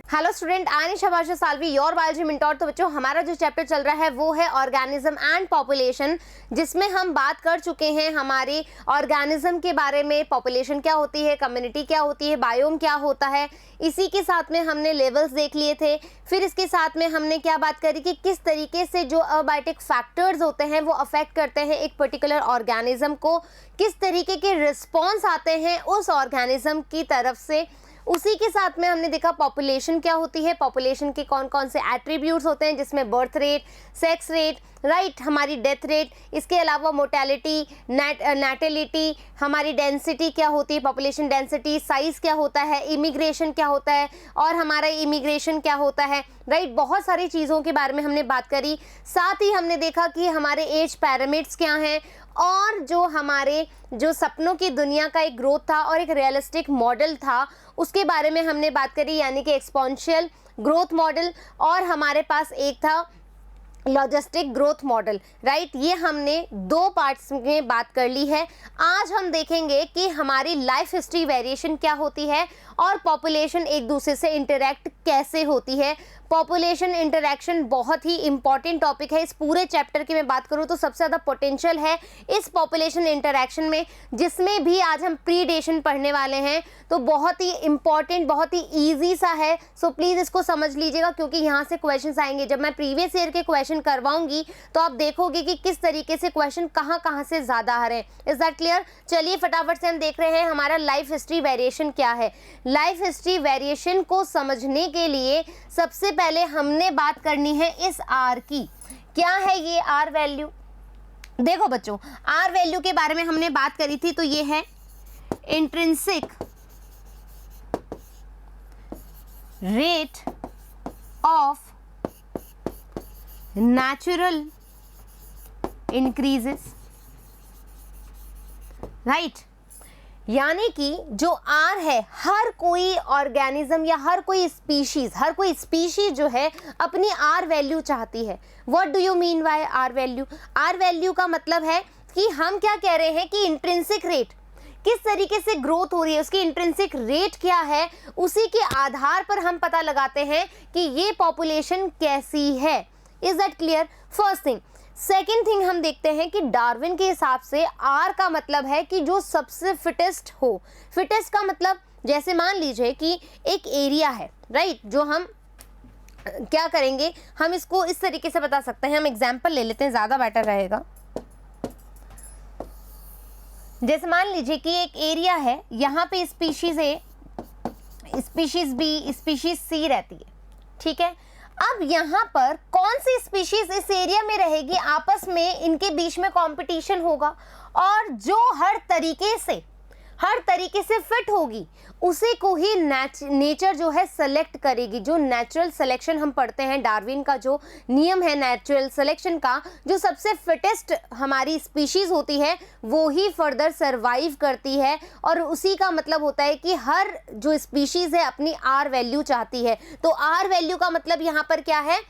Hello student, I am Shabasha Salvi, your biology mentor. तो बच्चों, हमारा जो चैप्टर चल रहा है वो है ऑर्गेनिज्म एंड पॉपुलेशन, जिसमें हम बात कर चुके हैं हमारे ऑर्गेनिज्म के बारे में। पॉपुलेशन क्या होती है, कम्युनिटी क्या होती है, बायोम क्या होता है। इसी के साथ में हमने लेवल्स देख लिए थे। फिर इसके साथ में हमने क्या बात करी कि किस तरीके से जो अबायोटिक फैक्टर्स होते हैं वो अफेक्ट करते हैं एक पर्टिकुलर ऑर्गेनिज्म को, किस तरीके के रिस्पॉन्स आते हैं उस ऑर्गेनिज्म की तरफ से। उसी के साथ में हमने देखा पॉपुलेशन क्या होती है, पॉपुलेशन के कौन कौन से एट्रीब्यूट्स होते हैं, जिसमें birth rate, sex rate, right, हमारी डेथ रेट, इसके अलावा मोर्टेलिटी, नेटेलिटी, हमारी डेंसिटी क्या होती है, पॉपुलेशन डेंसिटी, साइज क्या होता है, इमिग्रेशन क्या होता है और हमारा इमिग्रेशन क्या होता है, राइट। बहुत सारी चीज़ों के बारे में हमने बात करी। साथ ही हमने देखा कि हमारे एज पैरामिड्स क्या हैं और जो हमारे जो सपनों की दुनिया का एक ग्रोथ था और एक रियलिस्टिक मॉडल था उसके बारे में हमने बात करी, यानी कि एक्सपोनेंशियल ग्रोथ मॉडल, और हमारे पास एक था लॉजिस्टिक ग्रोथ मॉडल, राइट। ये हमने दो पार्ट्स में बात कर ली है। आज हम देखेंगे कि हमारी लाइफ हिस्ट्री वेरिएशन क्या होती है और पॉपुलेशन एक दूसरे से इंटरेक्ट कैसे होती है। पॉपुलेशन इंटरेक्शन बहुत ही इंपॉर्टेंट टॉपिक है। इस पूरे चैप्टर की मैं बात करूँ तो सबसे ज़्यादा पोटेंशियल है इस पॉपुलेशन इंटरेक्शन में, जिसमें भी आज हम प्रीडेशन पढ़ने वाले हैं। तो बहुत ही इंपॉर्टेंट, बहुत ही ईजी सा है। सो प्लीज़ इसको समझ लीजिएगा, क्योंकि यहाँ से क्वेश्चन आएंगे। जब मैं प्रीवियस ईयर के क्वेश्चन करवाऊंगी तो आप देखोगे कि किस तरीके से क्वेश्चन कहाँ से ज़्यादा आ रहे हैं। Is that clear? चलिए फटाफट से हम देख रहे हैं हमारा लाइफ हिस्ट्री वेरिएशन क्या है। लाइफ हिस्ट्री वेरिएशन को समझने के लिए सबसे पहले हमने बात करनी है इस आर की। क्या है ये आर वैल्यू? देखो बच्चों, आर वैल्यू के बारे में हमने बात करी थी। तो ये है intrinsic rate of natural increases, right. यानी कि जो आर है, हर कोई ऑर्गेनिज्म या हर कोई स्पीशीज जो है अपनी आर वैल्यू चाहती है। What do you mean by R value? R value का मतलब है कि हम क्या कह रहे हैं कि इंट्रिंसिक रेट किस तरीके से ग्रोथ हो रही है, उसकी इंट्रिंसिक रेट क्या है, उसी के आधार पर हम पता लगाते हैं कि ये पॉपुलेशन कैसी है। Is that clear? First thing. Second thing हम देखते हैं कि डार्विन के हिसाब से आर का मतलब है कि जो सबसे फिटेस्ट हो। फिटेस्ट का मतलब, जैसे मान लीजिए कि एक एरिया है, राइट, जो हम क्या करेंगे, हम इसको इस तरीके से बता सकते हैं। हम एग्जाम्पल ले लेते हैं, ज़्यादा बेटर रहेगा। जैसे मान लीजिए कि एक एरिया है, यहाँ पे स्पीशीज ए, स्पीशीज बी, स्पीशीज सी रहती है, ठीक है। अब यहाँ पर कौन सी स्पीशीज इस एरिया में रहेगी, आपस में इनके बीच में कंपटीशन होगा, और जो हर तरीके से फिट होगी उसी को ही नेचर जो है सेलेक्ट करेगी। जो नेचुरल सिलेक्शन हम पढ़ते हैं, डार्विन का जो नियम है नेचुरल सिलेक्शन का, जो सबसे फिटेस्ट हमारी स्पीशीज होती है वो ही फर्दर सरवाइव करती है। और उसी का मतलब होता है कि हर जो स्पीशीज है अपनी आर वैल्यू चाहती है। तो आर वैल्यू का मतलब यहाँ पर क्या है?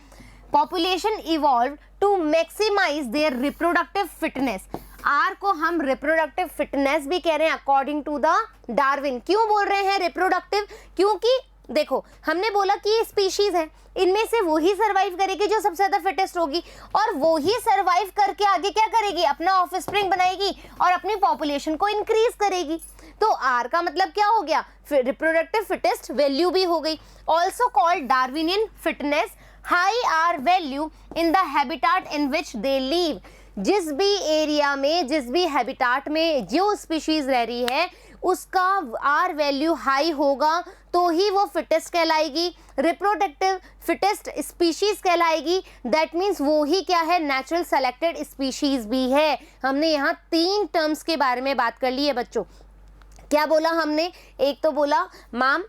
Population evolve to maximise their reproductive fitness. R को हम रिप्रोडक्टिव फिटनेस भी कह रहे हैं अकॉर्डिंग टू द डार्विन। क्यों बोल रहे हैं रिप्रोडक्टिव? क्योंकि देखो, हमने बोला कि ये स्पीशीज है, इनमें से वो ही सर्वाइव करेगी जो सबसे ज्यादा फिटेस्ट होगी, और वो ही सर्वाइव करके आगे क्या करेगी, अपना ऑफस्प्रिंग बनाएगी और अपनी पॉपुलेशन को इंक्रीज करेगी। तो आर का मतलब क्या हो गया? रिप्रोडक्टिव फिटेस्ट वैल्यू भी हो गई। Also called Darwinian fitness, high R value in the habitat in which they live. जिस भी एरिया में, जिस भी हैबिटाट में जो स्पीशीज रह रही है उसका आर वैल्यू हाई होगा तो ही वो फिटेस्ट कहलाएगी, रिप्रोडक्टिव फिटेस्ट स्पीशीज कहलाएगी। दैट मीन्स वो ही क्या है, नेचुरल सेलेक्टेड स्पीशीज भी है। हमने यहाँ 3 टर्म्स के बारे में बात कर ली है बच्चों। क्या बोला हमने? एक तो बोला मैम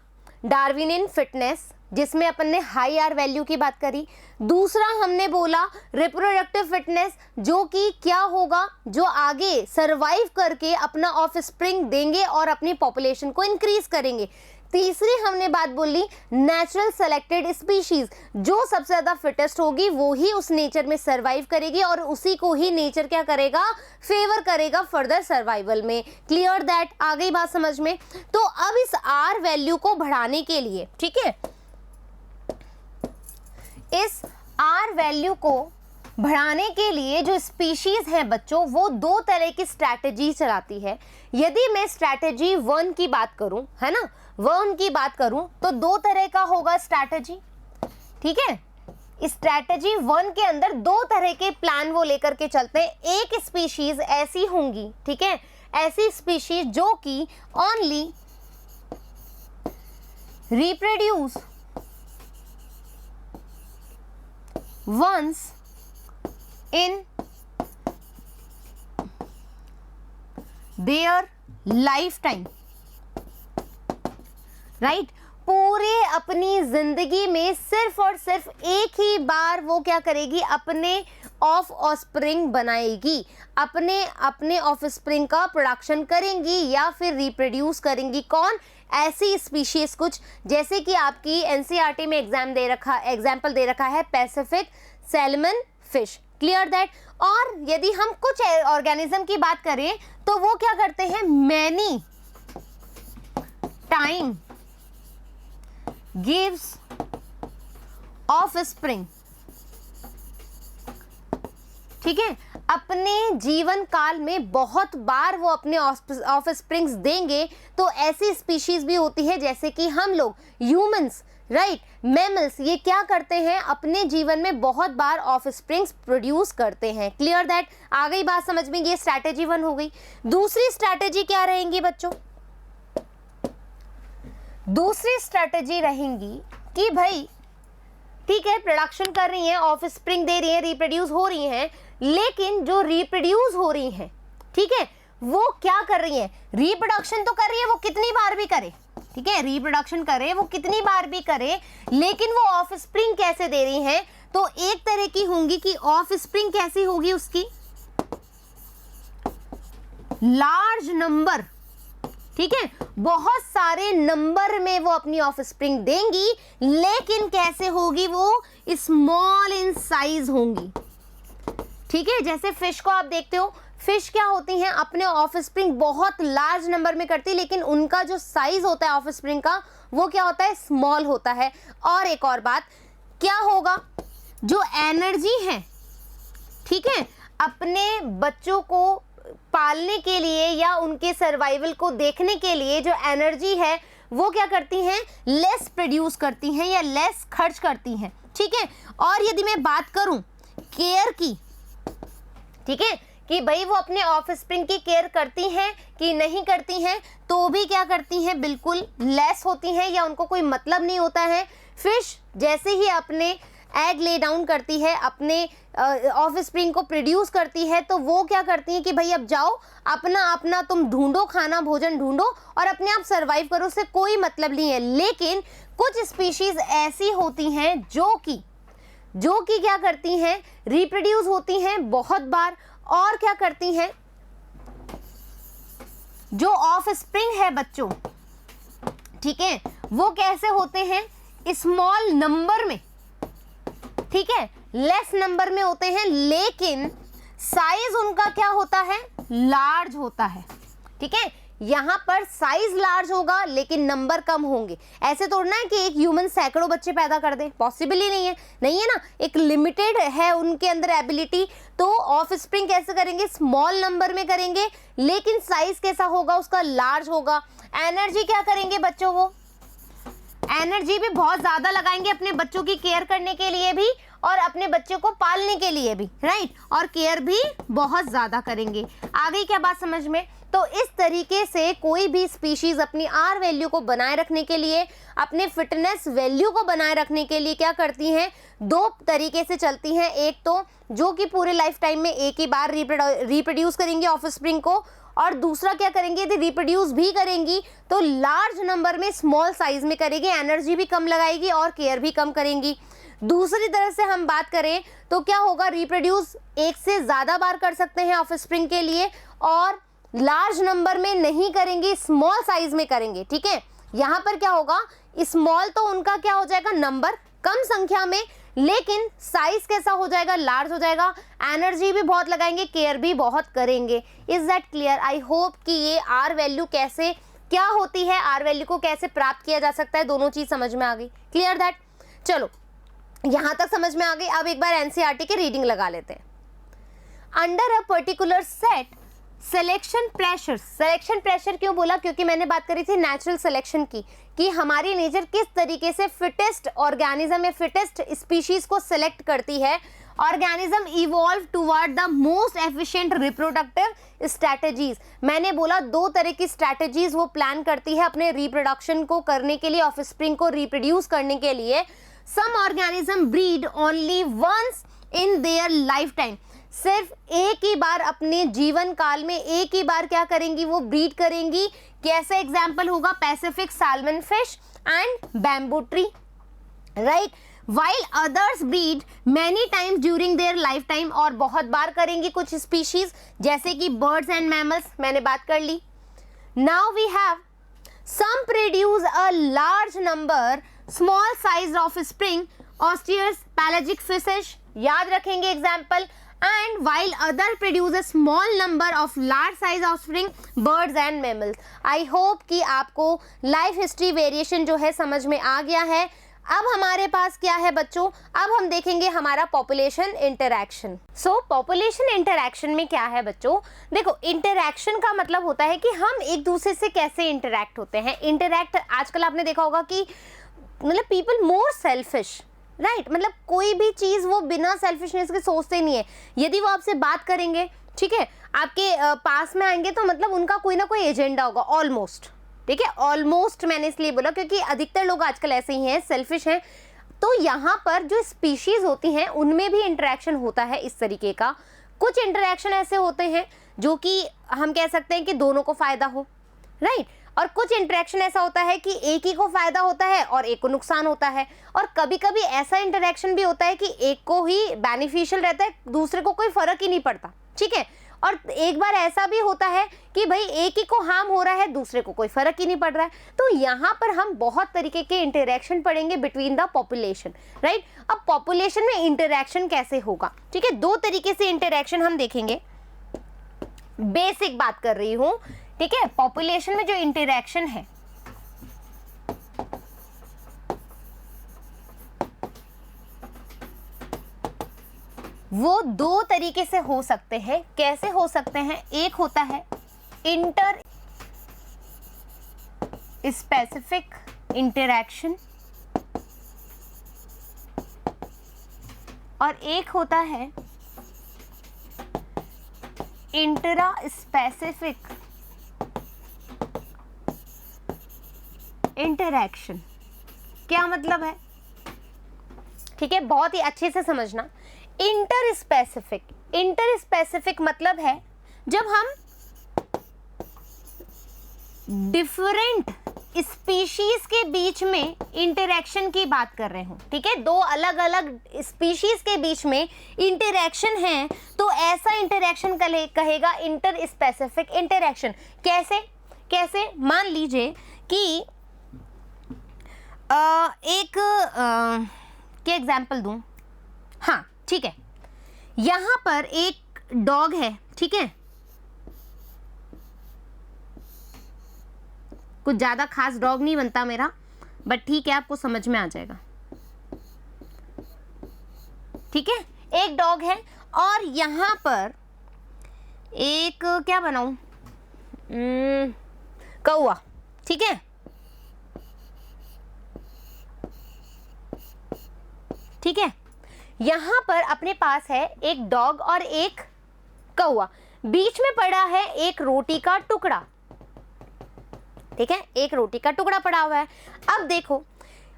डार्विनियन फिटनेस, जिसमें अपन ने हाई आर वैल्यू की बात करी। दूसरा हमने बोला रिप्रोडक्टिव फिटनेस, जो कि क्या होगा, जो आगे सरवाइव करके अपना ऑफस्प्रिंग देंगे और अपनी पॉपुलेशन को इंक्रीज करेंगे। तीसरी हमने बात बोली नेचुरल सेलेक्टेड स्पीशीज, जो सबसे ज्यादा फिटेस्ट होगी वो ही उस नेचर में सरवाइव करेगी और उसी को ही नेचर क्या करेगा, फेवर करेगा फर्दर सर्वाइवल में। Clear that? आ गई बात समझ में? तो अब इस आर वैल्यू को बढ़ाने के लिए, ठीक है, इस आर वैल्यू को बढ़ाने के लिए जो स्पीशीज है बच्चों, वो दो तरह की स्ट्रैटेजी चलाती है। यदि मैं स्ट्रैटेजी 1 की बात करूं, है ना, 1 की बात करूं, तो दो तरह का होगा स्ट्रैटेजी, ठीक है। स्ट्रैटेजी 1 के अंदर दो तरह के प्लान वो लेकर के चलते हैं। एक स्पीशीज ऐसी होंगी, ठीक है, ऐसी स्पीशीज जो कि only reproduce once in their lifetime, right. पूरे अपनी जिंदगी में सिर्फ और सिर्फ एक ही बार वो क्या करेगी, अपने ऑफस्प्रिंग बनाएगी, अपने ऑफस्प्रिंग का प्रोडक्शन करेंगी या फिर रिप्रोड्यूस करेंगी। कौन? ऐसी स्पीशीज कुछ, जैसे कि आपकी एनसीईआरटी में एग्जाम्पल दे रखा है Pacific salmon fish, clear that. और यदि हम कुछ ऑर्गेनिज्म की बात करें तो वो क्या करते हैं, मैनी टाइम gives offspring, ठीक है। अपने जीवन काल में बहुत बार वो अपने ऑफस्प्रिंग्स देंगे। तो ऐसी स्पीशीज भी होती है जैसे कि हम लोग ह्यूमंस, राइट, मैमल्स, ये क्या करते हैं, अपने जीवन में बहुत बार ऑफस्प्रिंग्स प्रोड्यूस करते हैं, क्लियर दैट। आ गई बात समझ में, ये स्ट्रैटेजी 1 हो गई। दूसरी स्ट्रैटेजी क्या रहेंगी बच्चों? दूसरी स्ट्रैटेजी रहेंगी कि भाई ठीक है, प्रोडक्शन कर रही हैं, ऑफस्प्रिंग दे रही हैं, रिप्रोड्यूस हो रही हैं, लेकिन जो रिप्रोड्यूस हो रही हैं, ठीक है, वो क्या कर रही हैं, रिप्रोडक्शन तो कर रही है, वो कितनी बार भी करे, ठीक है, रिप्रोडक्शन करे वो कितनी बार भी करे, लेकिन वो ऑफस्प्रिंग कैसे दे रही हैं? तो एक तरह की होंगी कि ऑफस्प्रिंग कैसी होगी उसकी, लार्ज नंबर, ठीक है, बहुत सारे नंबर में वो अपनी ऑफस्प्रिंग देंगी, लेकिन कैसे होगी, वो स्मॉल इन साइज होंगी, ठीक है। जैसे फिश को आप देखते हो, फिश क्या होती हैं, अपने ऑफस्प्रिंग बहुत लार्ज नंबर में करती, लेकिन उनका जो साइज होता है ऑफस्प्रिंग का, वो क्या होता है, स्मॉल होता है। और एक और बात क्या होगा, जो एनर्जी है, ठीक है, अपने बच्चों को पालने के लिए या उनके सर्वाइवल को देखने के लिए जो एनर्जी है वो क्या करती हैं, लेस प्रोड्यूस करती हैं या लेस खर्च करती हैं, ठीक है। और यदि मैं बात करूं केयर की, ठीक है, कि भाई वो अपने ऑफस्प्रिंग की केयर करती हैं कि नहीं करती हैं, तो भी क्या करती हैं, बिल्कुल लेस होती हैं या उनको कोई मतलब नहीं होता है। फिश जैसे ही अपने एग ले डाउन करती है, अपने ऑफस्प्रिंग को प्रोड्यूस करती है, तो वो क्या करती है कि भाई अब जाओ अपना तुम ढूंढो, खाना भोजन ढूंढो और अपने आप सरवाइव करो, उससे कोई मतलब नहीं है। लेकिन कुछ स्पीशीज ऐसी होती हैं जो कि क्या करती हैं, रिप्रोड्यूस होती हैं बहुत बार, और क्या करती हैं, जो ऑफस्प्रिंग है बच्चों, ठीक है, वो कैसे होते हैं, स्मॉल नंबर में, ठीक है, लेस नंबर में होते हैं, लेकिन साइज उनका क्या होता है, लार्ज होता है, ठीक है। यहां पर साइज लार्ज होगा लेकिन नंबर कम होंगे। ऐसे तोड़ना है कि एक ह्यूमन सैकड़ों बच्चे पैदा कर दे, पॉसिबल ही नहीं है ना, एक लिमिटेड है उनके अंदर एबिलिटी। तो ऑफस्प्रिंग कैसे करेंगे, स्मॉल नंबर में करेंगे, लेकिन साइज कैसा होगा उसका, लार्ज होगा। एनर्जी क्या करेंगे बच्चों, वो एनर्जी भी बहुत ज्यादा लगाएंगे अपने बच्चों की केयर करने के लिए भी और अपने बच्चों को पालने के लिए भी, राइट, और केयर भी बहुत ज्यादा करेंगे। आ गई क्या बात समझ में? तो इस तरीके से कोई भी स्पीशीज अपनी आर वैल्यू को बनाए रखने के लिए, अपने फिटनेस वैल्यू को बनाए रखने के लिए क्या करती हैं, दो तरीके से चलती हैं। एक तो जो कि पूरे लाइफ टाइम में एक ही बार रिप्रोड्यूस करेंगे ऑफस्प्रिंग को, और दूसरा क्या करेंगे, यदि रिप्रोड्यूस भी करेंगी तो लार्ज नंबर में स्मॉल साइज में करेगी, एनर्जी भी कम लगाएगी और केयर भी कम करेंगी। दूसरी तरह से हम बात करें तो क्या होगा, रिप्रोड्यूस एक से ज़्यादा बार कर सकते हैं ऑफस्प्रिंग के लिए, और लार्ज नंबर में नहीं करेंगे, स्मॉल साइज में करेंगे, ठीक है। यहाँ पर क्या होगा, स्मॉल तो उनका क्या हो जाएगा, नंबर कम संख्या में, लेकिन साइज कैसा हो जाएगा, लार्ज हो जाएगा, एनर्जी भी बहुत लगाएंगे, केयर भी बहुत करेंगे। Is that clear? I hope कि ये आर वैल्यू कैसे क्या होती है, आर वैल्यू को कैसे प्राप्त किया जा सकता है, दोनों चीज समझ में आ गई, क्लियर दैट। चलो यहां तक समझ में आ गई। अब एक बार एनसीईआरटी की रीडिंग लगा लेते हैं। Under a particular set selection pressure, selection pressure क्यों बोला, क्योंकि मैंने बात करी थी नेचुरल सिलेक्शन की, कि हमारी नेचर किस तरीके से फिटेस्ट ऑर्गेनिज्म या फिटेस्ट स्पीशीज को सिलेक्ट करती है। Organism evolve toward the most efficient reproductive strategies. मैंने बोला दो तरह की स्ट्रैटेजीज वो प्लान करती है अपने रिप्रोडक्शन को करने के लिए, ऑफस्प्रिंग को रिप्रोड्यूस करने के लिए। Some organism breed only once in their lifetime, सिर्फ एक ही बार अपने जीवन काल में एक ही बार क्या करेंगी, वो ब्रीड करेंगी। कैसे एग्जाम्पल होगा, Pacific salmon fish and bamboo tree, right. While others breed many times during their life time, और बहुत बार करेंगी कुछ स्पीशीज, जैसे कि बर्ड्स एंड मैमल्स, मैंने बात कर ली। Now we have some produce a large number small size offspring oysters pelagic fishes, याद रखेंगे example, and while other produce a small number of large size offspring birds and mammals। I hope कि आपको life history variation जो है समझ में आ गया है। अब हमारे पास क्या है बच्चों, अब हम देखेंगे हमारा पॉपुलेशन इंटरैक्शन। सो पॉपुलेशन इंटरैक्शन में क्या है बच्चों, देखो इंटरैक्शन का मतलब होता है कि हम एक दूसरे से कैसे इंटरैक्ट होते हैं। इंटरैक्ट आजकल आपने देखा होगा कि मतलब पीपल मोर सेल्फिश, राइट, मतलब कोई भी चीज वो बिना सेल्फिशनेस के सोचते नहीं है। यदि वो आपसे बात करेंगे, ठीक है, आपके पास में आएंगे, तो मतलब उनका कोई ना कोई एजेंडा होगा, ऑलमोस्ट, ठीक है। ऑलमोस्ट मैंने इसलिए बोला क्योंकि अधिकतर लोग आजकल ऐसे ही हैं, सेल्फिश हैं। तो यहाँ पर जो स्पीशीज होती हैं उनमें भी इंटरेक्शन होता है इस तरीके का। कुछ इंटरेक्शन ऐसे होते हैं जो कि हम कह सकते हैं कि दोनों को फायदा हो, राइट, और कुछ इंटरेक्शन ऐसा होता है कि एक ही को फायदा होता है और एक को नुकसान होता है। और कभी कभी ऐसा इंटरेक्शन भी होता है कि एक को ही बेनिफिशियल रहता है, दूसरे को कोई फर्क ही नहीं पड़ता, ठीक है। और एक बार ऐसा भी होता है कि भाई एक ही को हार्म हो रहा है, दूसरे को कोई फर्क ही नहीं पड़ रहा है। तो यहाँ पर हम बहुत तरीके के इंटरेक्शन पढ़ेंगे बिटवीन द पॉपुलेशन, राइट। अब पॉपुलेशन में इंटरेक्शन कैसे होगा, ठीक है, दो तरीके से इंटरेक्शन हम देखेंगे। बेसिक बात कर रही हूँ, ठीक है। पॉपुलेशन में जो इंटरेक्शन है वो दो तरीके से हो सकते हैं। कैसे हो सकते हैं, एक होता है इंटर स्पेसिफिक इंटरेक्शन और एक होता है इंट्रा स्पेसिफिक इंटरैक्शन। क्या मतलब है, ठीक है, बहुत ही अच्छे से समझना। इंटर स्पेसिफिक मतलब है जब हम डिफरेंट स्पीशीज के बीच में इंटरेक्शन की बात कर रहे हो, ठीक है, दो अलग अलग स्पीशीज के बीच में इंटरेक्शन है, तो ऐसा इंटरेक्शन कहेगा इंटर स्पेसिफिक इंटरेक्शन। कैसे कैसे, मान लीजिए कि क्या एग्जाम्पल दूं, हाँ ठीक है, यहां पर एक डॉग है, ठीक है, कुछ ज्यादा खास डॉग नहीं बनता मेरा, बट ठीक है, आपको समझ में आ जाएगा, ठीक है। एक डॉग है और यहां पर एक क्या बनाऊं, कौवा, ठीक है, ठीक है। यहां पर अपने पास है एक डॉग और एक कौवा, बीच में पड़ा है एक रोटी का टुकड़ा, ठीक है, एक रोटी का टुकड़ा पड़ा हुआ है। अब देखो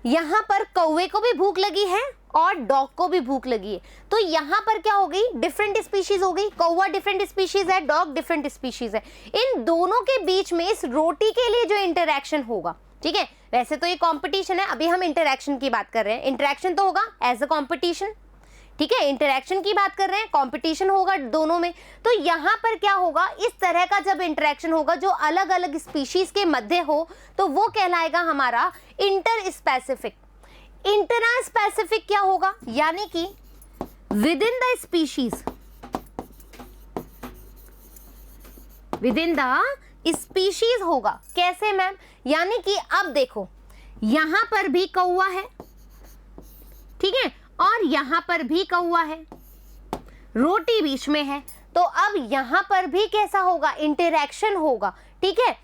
यहां पर कौवे को भी भूख लगी है और डॉग को भी भूख लगी है, तो यहां पर क्या हो गई, डिफरेंट स्पीशीज हो गई। कौवा डिफरेंट स्पीशीज है, डॉग डिफरेंट स्पीशीज है। इन दोनों के बीच में इस रोटी के लिए जो इंटरेक्शन होगा, ठीक है, वैसे तो ये कंपटीशन है, अभी हम इंटरेक्शन की बात कर रहे हैं। इंटरेक्शन तो होगा एज अ कंपटीशन, ठीक है, इंटरेक्शन की बात कर रहे हैं, कंपटीशन होगा दोनों में। तो यहाँ पर क्या होगा, इस तरह का जब इंटरेक्शन होगा जो अलग अलग स्पीशीज के मध्य हो, तो वो कहलाएगा हमारा इंटर स्पेसिफिक। इंटरा स्पेसिफिक क्या होगा, यानी कि with in the species, with in the species होगा। कैसे मैम, यानी कि अब देखो यहां पर भी कौवा है, ठीक है, और यहाँ पर भी कौवा है, रोटी बीच में है, तो अब यहाँ पर भी कैसा होगा, इंटरेक्शन होगा। ठीक है,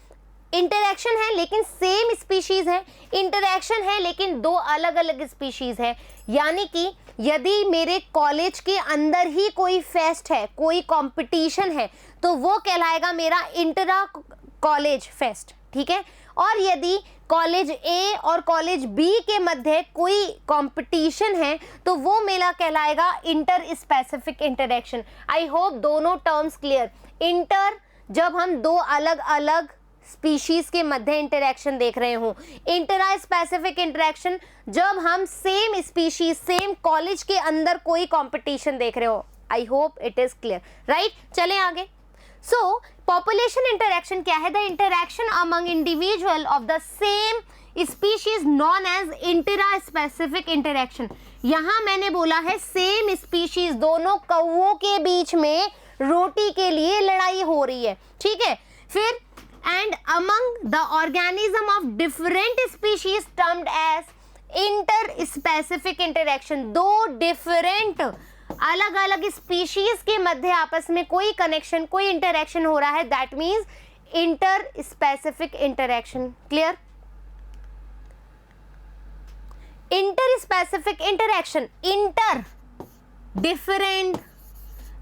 इंटरेक्शन है लेकिन सेम स्पीशीज है, इंटरेक्शन है लेकिन दो अलग अलग स्पीशीज है। यानी कि यदि मेरे कॉलेज के अंदर ही कोई फेस्ट है, कोई कंपटीशन है, तो वो कहलाएगा मेरा इंटरा कॉलेज फेस्ट। ठीक है, और यदि कॉलेज ए और कॉलेज बी के मध्य कोई कंपटीशन है तो वो मेरा कहलाएगा inter specific interaction. I hope दोनों टर्म्स क्लियर। इंटर जब हम दो अलग अलग स्पीशीज के मध्य इंटरेक्शन देख रहे हो, इंटरा स्पेसिफिक इंटरेक्शन जब हम सेम स्पीशीज सेम कॉलेज के अंदर कोई कंपटीशन देख रहे हो। I hope it is clear, right. चलें आगे। सो पॉपुलेशन इंटरेक्शन क्या है? The interaction among individual of the same species known as intraspecific interaction. यहां मैंने बोला है सेम स्पीशीज, दोनों कौवों के बीच में रोटी के लिए लड़ाई हो रही है। ठीक है, फिर and among the organism of different species termed as interspecific interaction। दो डिफरेंट अलग अलग स्पीशीज के मध्य आपस में कोई कनेक्शन, कोई इंटरेक्शन हो रहा है, that means inter specific interaction. Clear? Inter specific interaction, inter different,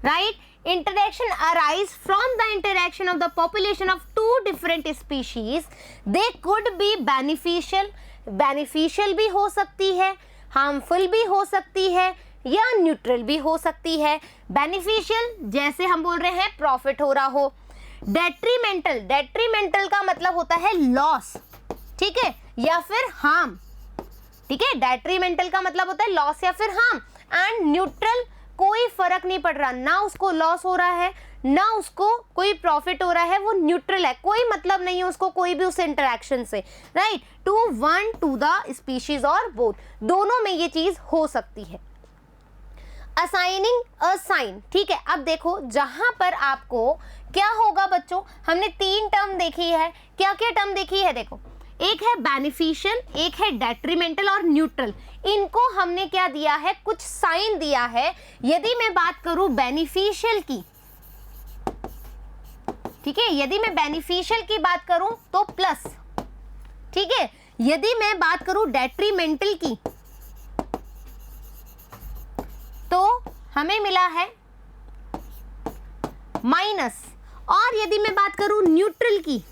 right. Interaction arise from the interaction of the population of two different species. They could be beneficial, beneficial भी हो सकती है, harmful भी हो सकती है, या न्यूट्रल भी हो सकती है। बेनिफिशियल जैसे हम बोल रहे हैं प्रॉफिट हो रहा हो। डेट्रीमेंटल, डेट्रीमेंटल का मतलब होता है लॉस, ठीक है, या फिर हार्म। ठीक है, डेट्रीमेंटल का मतलब होता है लॉस या फिर हार्म। एंड न्यूट्रल, कोई फर्क नहीं पड़ रहा, ना उसको लॉस हो रहा है ना उसको कोई प्रॉफिट हो रहा है, वो न्यूट्रल है, कोई मतलब नहीं है उसको कोई भी उस इंटरेक्शन से, right. To one to the species और बोथ, दोनों में ये चीज हो सकती है। असाइनिंग अ साइन, ठीक है। अब देखो जहां पर आपको क्या होगा बच्चों, हमने तीन टर्म देखी है। क्या क्या टर्म देखी है? देखो, एक है बेनिफिशियल, एक है डेट्रीमेंटल और न्यूट्रल। इनको हमने क्या दिया है? कुछ साइन दिया है। यदि मैं बात करूं बेनिफिशियल की, ठीक है, यदि मैं बेनिफिशियल की बात करूं तो प्लस, ठीक है। यदि मैं बात करूं डेट्रीमेंटल की तो हमें मिला है माइनस, और यदि मैं बात करूं न्यूट्रल की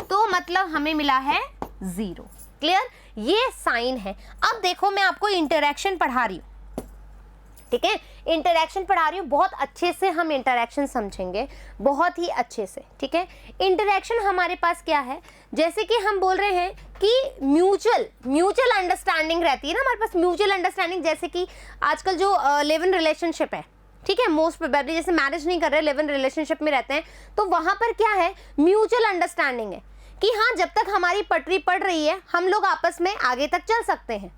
तो मतलब हमें मिला है 0। क्लियर? ये साइन है। अब देखो मैं आपको इंटरेक्शन पढ़ा रही हूं, ठीक है, इंटरेक्शन पढ़ा रही हूं, बहुत अच्छे से हम इंटरेक्शन समझेंगे, बहुत ही अच्छे से, ठीक है। इंटरेक्शन हमारे पास क्या है? जैसे कि हम बोल रहे हैं कि म्यूचुअल अंडरस्टैंडिंग रहती है ना हमारे पास, म्यूचुअल अंडरस्टैंडिंग। जैसे कि आजकल जो लिव इन रिलेशनशिप है, ठीक है, मोस्ट प्रोबेबली जैसे मैरिज नहीं कर रहे, लिव इन रिलेशनशिप में रहते हैं, तो वहां पर क्या है? म्यूचुअल अंडरस्टैंडिंग है कि हाँ, जब तक हमारी पटरी पड़ रही है हम लोग आपस में आगे तक चल सकते हैं।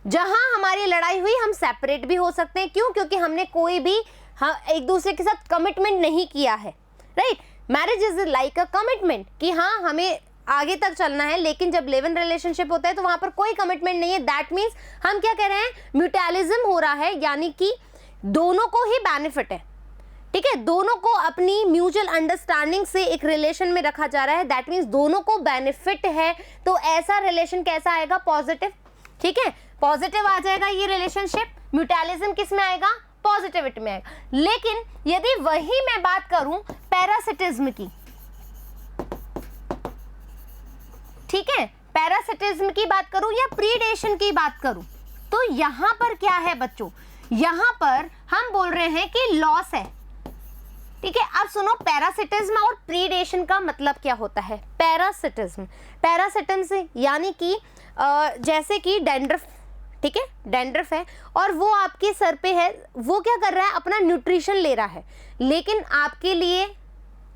जहां हमारी लड़ाई हुई हम सेपरेट भी हो सकते हैं। क्यों? क्योंकि हमने कोई भी एक दूसरे के साथ कमिटमेंट नहीं किया है, right. Marriage is like a commitment कि हाँ, हमें आगे तक चलना है, लेकिन जब लिव इन रिलेशनशिप होता है तो वहां पर कोई कमिटमेंट नहीं है। दैट मीन्स हम क्या कह रहे हैं? म्यूचुअलिज्म हो रहा है, यानी कि दोनों को ही बेनिफिट है, ठीक है, दोनों को अपनी म्यूचुअल अंडरस्टैंडिंग से एक रिलेशन में रखा जा रहा है। दैट मीन्स दोनों को बेनिफिट है, तो ऐसा रिलेशन कैसा आएगा? पॉजिटिव, ठीक है, पॉजिटिव आ जाएगा ये रिलेशनशिप। म्यूचुअलिज्म किस में आएगा? पॉजिटिविटी में आएगा। लेकिन यदि वही मैं बात करूं पैरासिटिज्म की, ठीक है, पैरासिटिज्म की बात करूं या प्रीडेशन की बात करूं, तो यहां पर क्या है बच्चों? यहां पर हम बोल रहे हैं कि लॉस है, ठीक है। अब सुनो, पैरासिटिज्म और प्रीडेशन का मतलब क्या होता है? पैरासिटिज्म से यानी कि जैसे कि डैंड्रफ, ठीक है, डैंड्रफ है और वो आपके सर पे है, वो क्या कर रहा है? अपना न्यूट्रिशन ले रहा है, लेकिन आपके लिए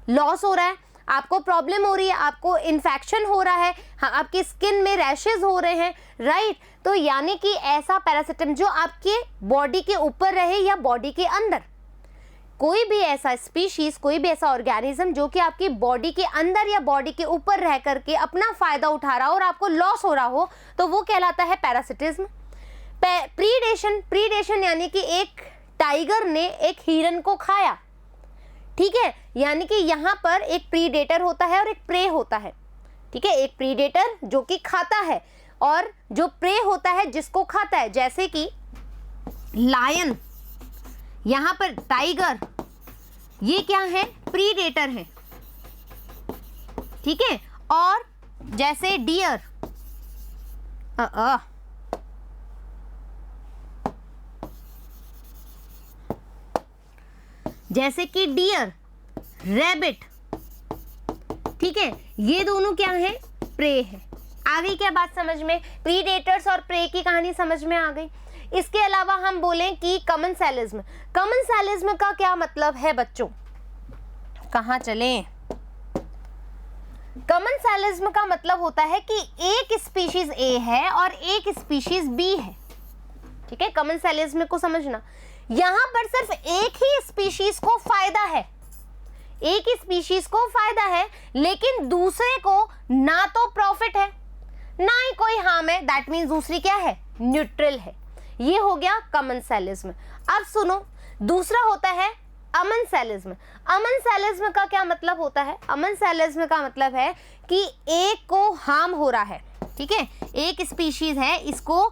लॉस हो रहा है, आपको प्रॉब्लम हो रही है, आपको इन्फेक्शन हो रहा है, आपकी स्किन में रैशेज हो रहे हैं, राइट। तो यानी कि ऐसा पैरासिटिज्म जो आपके बॉडी के ऊपर रहे या बॉडी के अंदर, कोई भी ऐसा स्पीशीज, कोई भी ऐसा ऑर्गेनिज्म जो कि आपकी बॉडी के अंदर या बॉडी के ऊपर रह करके अपना फायदा उठा रहा हो और आपको लॉस हो रहा हो, तो वो कहलाता है पैरासिटिज्म। प्रीडेशन, प्रीडेशन यानी कि एक टाइगर ने एक हिरन को खाया, ठीक है, यानी कि यहाँ पर एक प्रीडेटर होता है और एक प्रे होता है, ठीक है, एक प्रीडेटर जो कि खाता है और जो प्रे होता है जिसको खाता है, जैसे कि लायन, यहाँ पर टाइगर, ये क्या है, प्रीडेटर है, ठीक है, और जैसे डियर, जैसे कि डियर, रैबिट, ठीक है, ये दोनों क्या है, प्रे है। आ गई क्या बात समझ में? प्रीडेटर्स और प्रे की कहानी समझ में आ गई। इसके अलावा हम बोलें कि कमेंसैलिज्म, कमेंसैलिज्म का क्या मतलब है बच्चों? कहाँ चलें? कमेंसैलिज्म का मतलब होता है कि एक स्पीशीज ए है और एक स्पीशीज बी है, ठीक है, कमेंसैलिज्म को समझना। यहां पर सिर्फ एक ही स्पीशीज को फायदा है, एक ही स्पीशीज को फायदा है, लेकिन दूसरे को ना तो प्रॉफिट है ना ही कोई हार्म है, दैट मीन्स दूसरी क्या है, न्यूट्रल है। ये हो गया कमेंसैलिज्म। अब सुनो, दूसरा होता है अमेंसैलिज्म। अमेंसैलिज्म का क्या मतलब होता है? अमेंसैलिज्म का मतलब है कि एक को हार्म हो रहा है, ठीक है, एक स्पीशीज है, इसको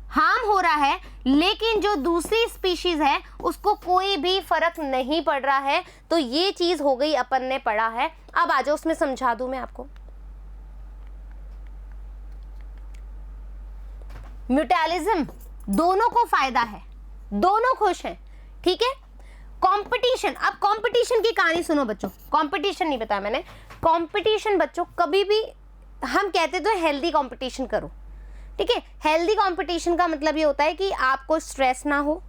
हार्म हो रहा है, लेकिन जो दूसरी स्पीशीज है उसको कोई भी फर्क नहीं पड़ रहा है, तो ये चीज हो गई, अपन ने पढ़ा है। अब आ जाओ उसमें समझा दूं मैं आपको। म्यूटैलिज्म, दोनों को फायदा है, दोनों खुश हैं, ठीक है। कंपटीशन, अब कंपटीशन की कहानी सुनो बच्चों, कंपटीशन नहीं बताया मैंने। कंपटीशन बच्चों कभी भी हम कहते तो हेल्दी कंपटीशन करो, ठीक है। हेल्दी कंपटीशन का मतलब ये होता है कि आपको स्ट्रेस ना हो,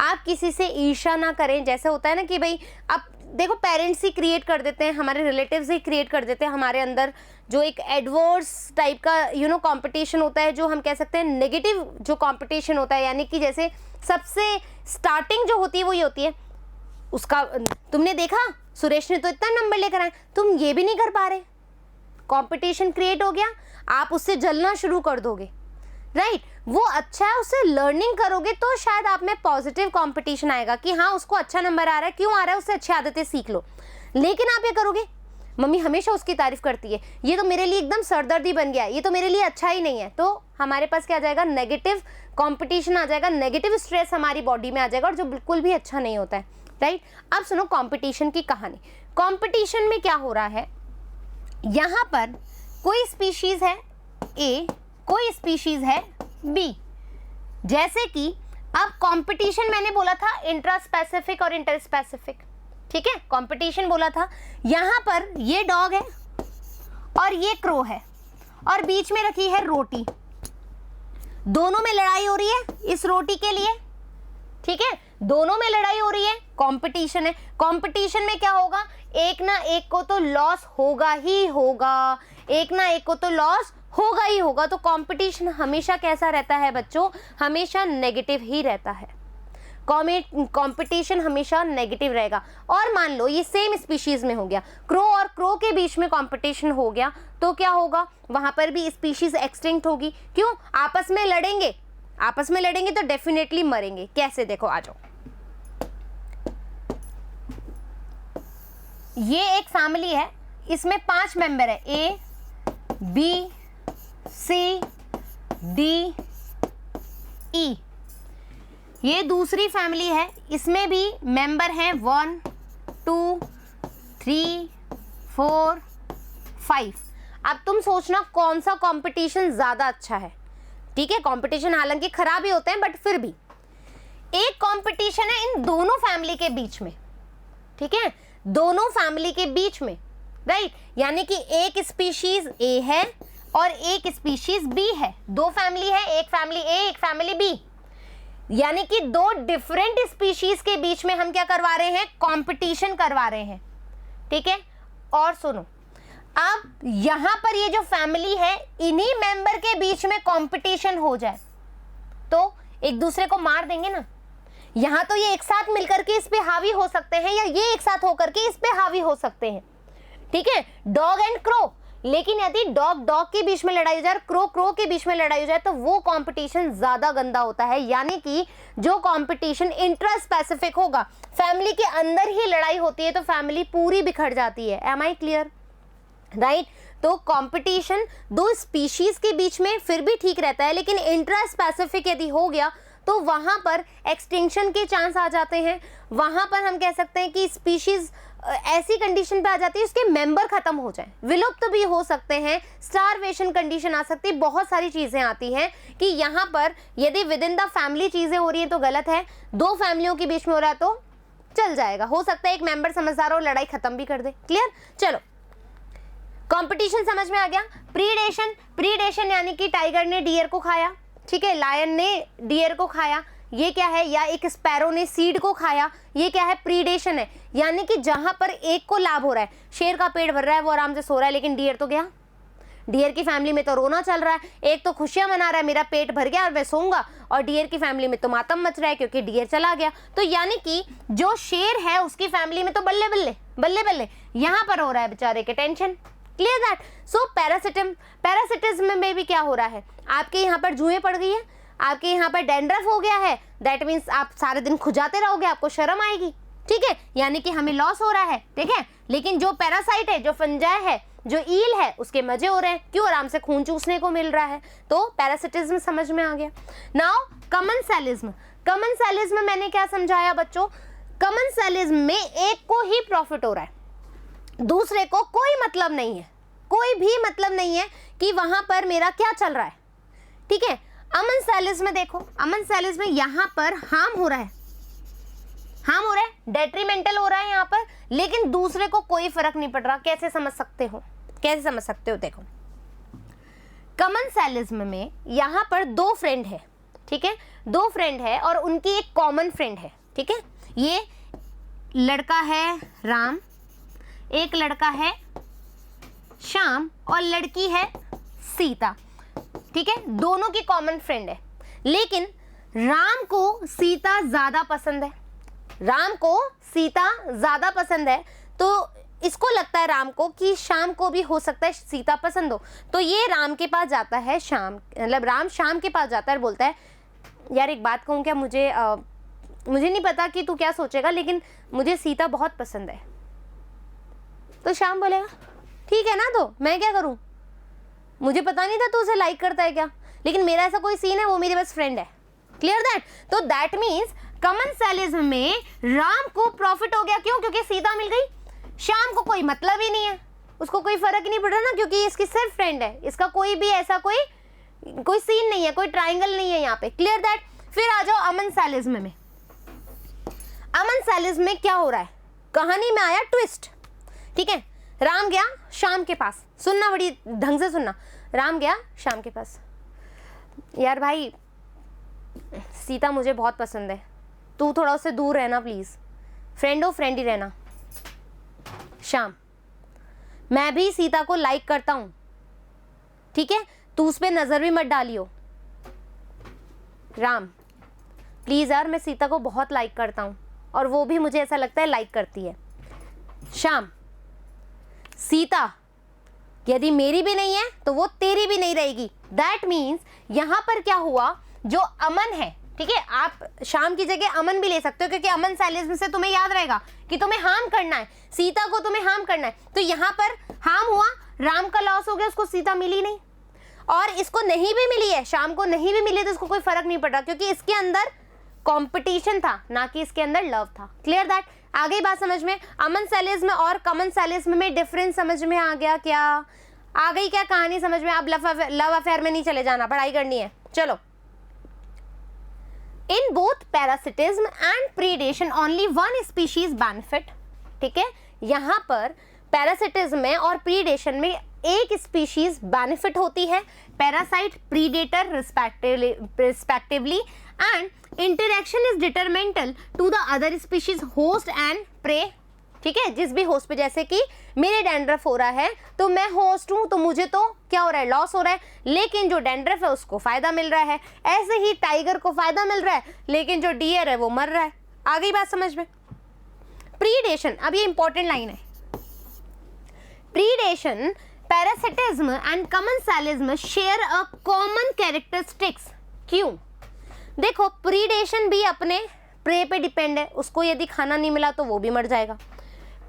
आप किसी से ईर्ष्या ना करें। जैसे होता है ना कि भाई अब देखो, पेरेंट्स ही क्रिएट कर देते हैं, हमारे रिलेटिव्स ही क्रिएट कर देते हैं हमारे अंदर जो एक एडवर्स टाइप का कंपटीशन होता है, जो हम कह सकते हैं नेगेटिव जो कंपटीशन होता है, यानी कि जैसे सबसे स्टार्टिंग जो होती है वो ये होती है, उसका तुमने देखा सुरेश ने तो इतना नंबर लेकर आए, तुम ये भी नहीं कर पा रहे, कंपटीशन क्रिएट हो गया, आप उससे जलना शुरू कर दोगे, राइट। वो अच्छा है, उससे लर्निंग करोगे तो शायद आप में पॉजिटिव कंपटीशन आएगा कि हाँ उसको अच्छा नंबर आ रहा है, क्यों आ रहा है, उससे अच्छी आदतें सीख लो। लेकिन आप ये करोगे, मम्मी हमेशा उसकी तारीफ करती है, ये तो मेरे लिए एकदम सरदर्दी बन गया, ये तो मेरे लिए अच्छा ही नहीं है, तो हमारे पास क्या आ जाएगा, नेगेटिव कंपटीशन आ जाएगा, नेगेटिव स्ट्रेस हमारी बॉडी में आ जाएगा, और जो बिल्कुल भी अच्छा नहीं होता है, राइट। अब सुनो कंपटीशन की कहानी। कंपटीशन में क्या हो रहा है, यहाँ पर कोई स्पीशीज है ए, कोई स्पीशीज है बी। जैसे कि अब कंपटीशन मैंने बोला था इंट्रा स्पेसिफिक और इंटर स्पेसिफिक, ठीक है, कंपटीशन बोला था। यहाँ पर ये डॉग है और ये क्रो है और बीच में रखी है रोटी, दोनों में लड़ाई हो रही है इस रोटी के लिए, ठीक है, दोनों में लड़ाई हो रही है, कंपटीशन है। कंपटीशन में क्या होगा, एक ना एक को तो लॉस होगा ही होगा, एक ना एक को तो लॉस होगा ही होगा। तो कंपटीशन हमेशा कैसा रहता है बच्चों, हमेशा नेगेटिव ही रहता है, कंपटीशन हमेशा नेगेटिव रहेगा। और मान लो ये सेम स्पीशीज में हो गया, क्रो और क्रो के बीच में कंपटीशन हो गया, तो क्या होगा, वहां पर भी स्पीशीज एक्सटिंक्ट होगी। क्यों, आपस में लड़ेंगे, आपस में लड़ेंगे तो डेफिनेटली मरेंगे। कैसे, देखो आ जाओ, ये एक फैमिली है, इसमें 5 मेंबर है, A B C D E. ये दूसरी फैमिली है, इसमें भी मेंबर हैं 1 2 3 4 5। अब तुम सोचना कौन सा कंपटीशन ज्यादा अच्छा है, ठीक है। कंपटीशन हालांकि खराब ही होते हैं, बट फिर भी एक कंपटीशन है इन दोनों फैमिली के बीच में, ठीक है, दोनों फैमिली के बीच में, राइट। यानी कि एक स्पीशीज ए है और एक स्पीशीज बी है, दो फैमिली है, एक फैमिली ए एक फैमिली बी, यानी कि दो डिफरेंट स्पीशीज के बीच में हम क्या करवा रहे हैं, कंपटीशन करवा रहे हैं, ठीक है। और सुनो, अब यहां पर ये जो फैमिली है, इन्हीं मेंबर के बीच में कंपटीशन हो जाए तो एक दूसरे को मार देंगे ना। यहां तो ये एक साथ मिलकर के इस पे हावी हो सकते हैं, या ये एक साथ होकर के इस पे हावी हो सकते हैं, ठीक है। डॉग एंड क्रो, लेकिन यदि डॉग डॉग के बीच में लड़ाई हो जाए, क्रो क्रो के बीच में लड़ाई हो जाए, तो वो कंपटीशन ज्यादा गंदा होता है। यानी कि जो कंपटीशन इंट्रा स्पेसिफिक होगा, फैमिली के अंदर ही लड़ाई होती है तो फैमिली पूरी बिखर जाती है। Am I clear? राइट। तो कंपटीशन दो स्पीशीज के बीच में फिर भी ठीक रहता है, लेकिन इंट्रा स्पेसिफिक यदि हो गया तो वहां पर एक्सटिंक्शन के चांस आ जाते हैं। वहां पर हम कह सकते हैं कि स्पीशीज ऐसी कंडीशन पे आ जाती है उसके मेंबर खत्म हो जाए, विलुप्त तो भी हो सकते हैं, स्टारवेशन कंडीशन आ सकती है, बहुत सारी चीजें आती हैं कि यहाँ पर यदि विद इन द फैमिली चीजें हो रही हैं तो गलत है, दो फैमिलियों के बीच में हो रहा है तो चल जाएगा, हो सकता है एक मेंबर समझदार हो लड़ाई खत्म भी कर दे। क्लियर? चलो, कंपटीशन समझ में आ गया। प्रीडेशन, प्रीडेशन यानी कि टाइगर ने डियर को खाया, ठीक है, लायन ने डियर को खाया, ये क्या है, या एक स्पैरो ने सीड को खाया, ये क्या है, प्रीडेशन है। यानी कि जहां पर एक को लाभ हो रहा है, शेर का पेट भर रहा है, वो आराम से सो रहा है, लेकिन डियर तो गया, डियर की फैमिली में तो रोना चल रहा है, एक तो खुशियां मना रहा है मेरा पेट भर गया और मैं सोऊंगा, और डियर की फैमिली में तो मातम मच रहा है क्योंकि डियर चला गया। तो यानी कि जो शेर है उसकी फैमिली में तो बल्ले बल्ले बल्ले बल्ले, यहां पर हो रहा है बेचारे के tension. Clear that? So parasitism में भी क्या हो रहा है, आपके यहाँ पर जुएं पड़ गई है, आपके यहाँ पर डैंड्रफ हो गया है, दैट मीन्स आप सारे दिन खुजाते रहोगे, आपको शर्म आएगी, ठीक है, यानी कि हमें लॉस हो रहा है, ठीक है। लेकिन जो पैरासाइट है, जो फंजाई है, जो ईल है, उसके मजे हो रहे हैं, क्यों? आराम से खून चूसने को मिल रहा है। तो पैरासिटिज्म समझ में आ गया। नाउ कमेंसैलिज्म, कमेंसैलिज्म मैंने क्या समझाया बच्चों, कमेंसैलिज्म में एक को ही प्रॉफिट हो रहा है, दूसरे को कोई मतलब नहीं है, कोई भी मतलब नहीं है कि वहां पर मेरा क्या चल रहा है, ठीक है। अमेंसैलिज्म में देखो, अमेंसैलिज्म में यहां पर हार्म हो रहा है, हार्म हो रहा है, डेट्रीमेंटल हो रहा है यहां पर, लेकिन दूसरे को कोई फर्क नहीं पड़ रहा। कैसे समझ सकते हो, कैसे समझ सकते हो? देखो, कमेंसैलिज्म में यहां पर दो फ्रेंड है, ठीक है, दो फ्रेंड है और उनकी एक कॉमन फ्रेंड है, ठीक है। ये लड़का है राम, एक लड़का है श्याम और लड़की है सीता, ठीक है, दोनों की कॉमन फ्रेंड है। लेकिन राम को सीता ज्यादा पसंद है, राम को सीता ज्यादा पसंद है, तो इसको लगता है राम को कि श्याम को भी हो सकता है सीता पसंद हो। तो ये राम के पास जाता है, श्याम मतलब राम श्याम के पास जाता है और बोलता है यार एक बात कहूँ क्या, मुझे नहीं पता कि तू क्या सोचेगा, लेकिन मुझे सीता बहुत पसंद है। तो श्याम बोलेगा ठीक है ना, तो मैं क्या करूं, मुझे पता नहीं था तू उसे लाइक करता है क्या, लेकिन मेरा ऐसा कोई सीन है, वो मेरी बस फ्रेंड है। Clear that? तो दैट मीन्स कमेंसैलिज्म में राम को प्रॉफिट हो गया, क्यों? क्योंकि सीता मिल गई। श्याम को कोई मतलब ही नहीं है, उसको कोई फर्क ही नहीं पड़ रहा ना, क्योंकि इसकी सिर्फ फ्रेंड है, इसका कोई भी ऐसा कोई सीन नहीं है, कोई ट्राइंगल नहीं है यहाँ पे। Clear that? फिर आ जाओ अमेंसैलिज्म में। अमेंसैलिज्म में क्या हो रहा है, कहानी में आया ट्विस्ट, ठीक है। राम गया श्याम के पास, सुनना बड़ी ढंग से सुनना, राम गया श्याम के पास, यार भाई सीता मुझे बहुत पसंद है, तू थोड़ा उससे दूर रहना प्लीज, फ्रेंड हो फ्रेंड ही रहना। श्याम, मैं भी सीता को लाइक करता हूं, ठीक है, तू उस पर नजर भी मत डालियो। राम, प्लीज यार मैं सीता को बहुत लाइक करता हूं और वो भी मुझे ऐसा लगता है लाइक करती है। श्याम, सीता यदि मेरी भी नहीं है तो वो तेरी भी नहीं रहेगी। दैट मीन्स यहां पर क्या हुआ, जो अमन है, ठीक है, आप श्याम की जगह अमन भी ले सकते हो, क्योंकि अमेंसैलिज्म से तुम्हें याद रहेगा कि तुम्हें हार्म करना है, सीता को तुम्हें हार्म करना है। तो यहां पर हार्म हुआ, राम का लॉस हो गया, उसको सीता मिली नहीं, और इसको नहीं भी मिली है, श्याम को नहीं भी मिली तो उसको कोई फर्क नहीं पड़ रहा, क्योंकि इसके अंदर कंपटीशन था, ना कि इसके अंदर लव था। Clear that? आ गई बात समझ में? अमेंसैलिज्म और कमेंसैलिज्म में डिफरेंस समझ में आ गया क्या? आ गई क्या कहानी समझ में? अब लव अफेयर में नहीं चले जाना, पढ़ाई करनी है। चलो, in both parasitism and predation only one species benefit, ठीक है, यहां पर पैरासिटिज्म में और प्रीडेशन में एक स्पीशीज बेनिफिट होती है, parasite predator respectively, and interaction is detrimental to the other species host and prey, ठीक है, जिस भी होस्ट पे, जैसे कि मेरे डैंड्रफ हो रहा है तो मैं होस्ट हूं, तो मुझे तो क्या हो रहा है, लॉस हो रहा है, लेकिन जो डैंड्रफ है उसको फायदा मिल रहा है। ऐसे ही टाइगर को फायदा मिल रहा है, लेकिन जो डियर है वो मर रहा है। आ गई बात समझ में? प्रीडेशन, अब ये इंपॉर्टेंट लाइन है, predation parasitism and कमेंसालिज्म share a common characteristics. क्यों? देखो प्रीडेशन भी अपने प्रे पे डिपेंड है, उसको यदि खाना नहीं मिला तो वो भी मर जाएगा।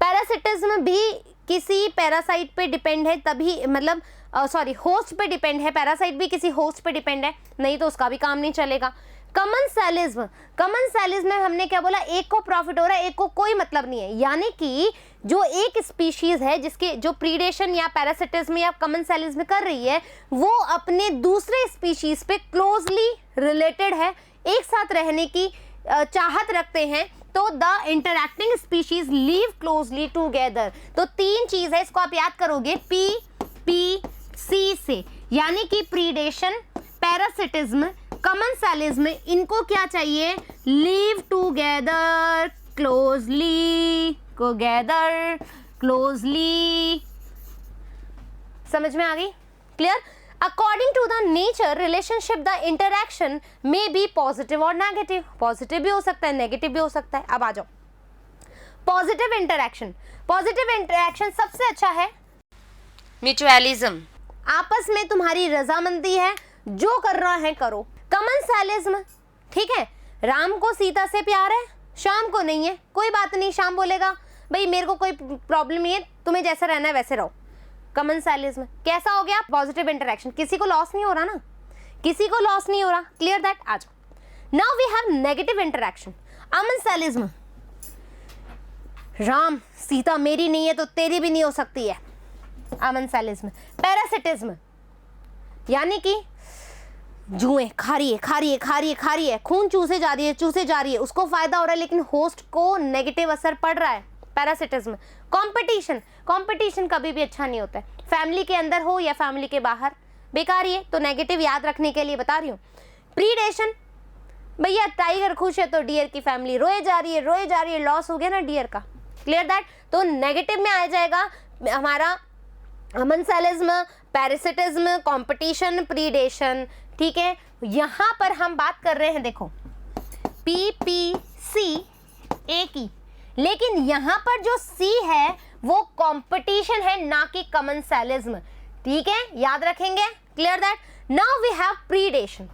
पैरासिटिज्म भी किसी पैरासाइट पे डिपेंड है, तभी मतलब होस्ट पे डिपेंड है, पैरासाइट भी किसी होस्ट पे डिपेंड है, नहीं तो उसका भी काम नहीं चलेगा। कमेंसालिज्म में हमने क्या बोला, एक को प्रॉफिट हो रहा है, एक को कोई मतलब नहीं है, यानी कि जो एक स्पीशीज है जिसके जो प्रीडेशन या पैरासिटिज्म या कमेंसालिज्म कर रही है वो अपने दूसरे स्पीशीज पे क्लोजली रिलेटेड है, एक साथ रहने की चाहत रखते हैं, तो the interacting species live closely together. तो तीन चीज है, इसको आप याद करोगे PPC से, यानी कि प्रीडेशन, पैरासिटिज्म, कमेंसालिज्म, इनको क्या चाहिए, लिव टुगेदर क्लोजली। समझ में आ गई? Clear? According to the nature relationship the interaction में बी पॉजिटिव और नेगेटिव। पॉजिटिव भी हो सकता है, नेगेटिव भी हो सकता है। अब आ जाओ पॉजिटिव इंटरैक्शन। पॉजिटिव इंटरैक्शन सबसे अच्छा है म्यूचुअलिज्म, आपस में तुम्हारी रजामंदी है, जो कर रहा है करो। कमेंसालिज्म, ठीक है, राम को सीता से प्यार है, शाम को नहीं है, कोई बात नहीं, शाम बोलेगा भाई मेरे को कोई प्रॉब्लम नहीं है, तुम्हें जैसा रहना है वैसे रहो। कमेंसालिज्म कैसा हो गया, पॉजिटिव इंटरैक्शन, किसी को लॉस नहीं हो रहा ना, किसी को लॉस नहीं हो रहा। Clear that? आ जाओ। Now we have negative interaction, amensalism, Ram Sita मेरी नहीं है तो तेरी भी नहीं हो सकती है, अमेंसालिज्म। पैरासिटिज्म, यानी कि जुएं खा रही है, खून चूसे जा रही है, उसको फायदा हो रहा है लेकिन होस्ट को नेगेटिव असर पड़ रहा है, पैरासिटिज्म। कंपटीशन कभी भी अच्छा नहीं होता है, फैमिली के अंदर हो या फैमिली के बाहर, बेकार ही है, तो नेगेटिव याद रखने के लिए बता रही हूँ। प्रीडेशन, भैया टाइगर खुश है तो डियर की फैमिली रोए जा रही है, लॉस हो गया ना डियर का। Clear that? तो नेगेटिव में आ जाएगा हमारा अमेंसालिज्म, पैरासिटिज्म, कंपटीशन, प्रीडेशन। ठीक है, यहां पर हम बात कर रहे हैं, देखो PPC एक ही, लेकिन यहां पर जो C है वो कंपटीशन है, ना कि कमेंसालिज्म। ठीक है, याद रखेंगे। Clear that? Now we have predation.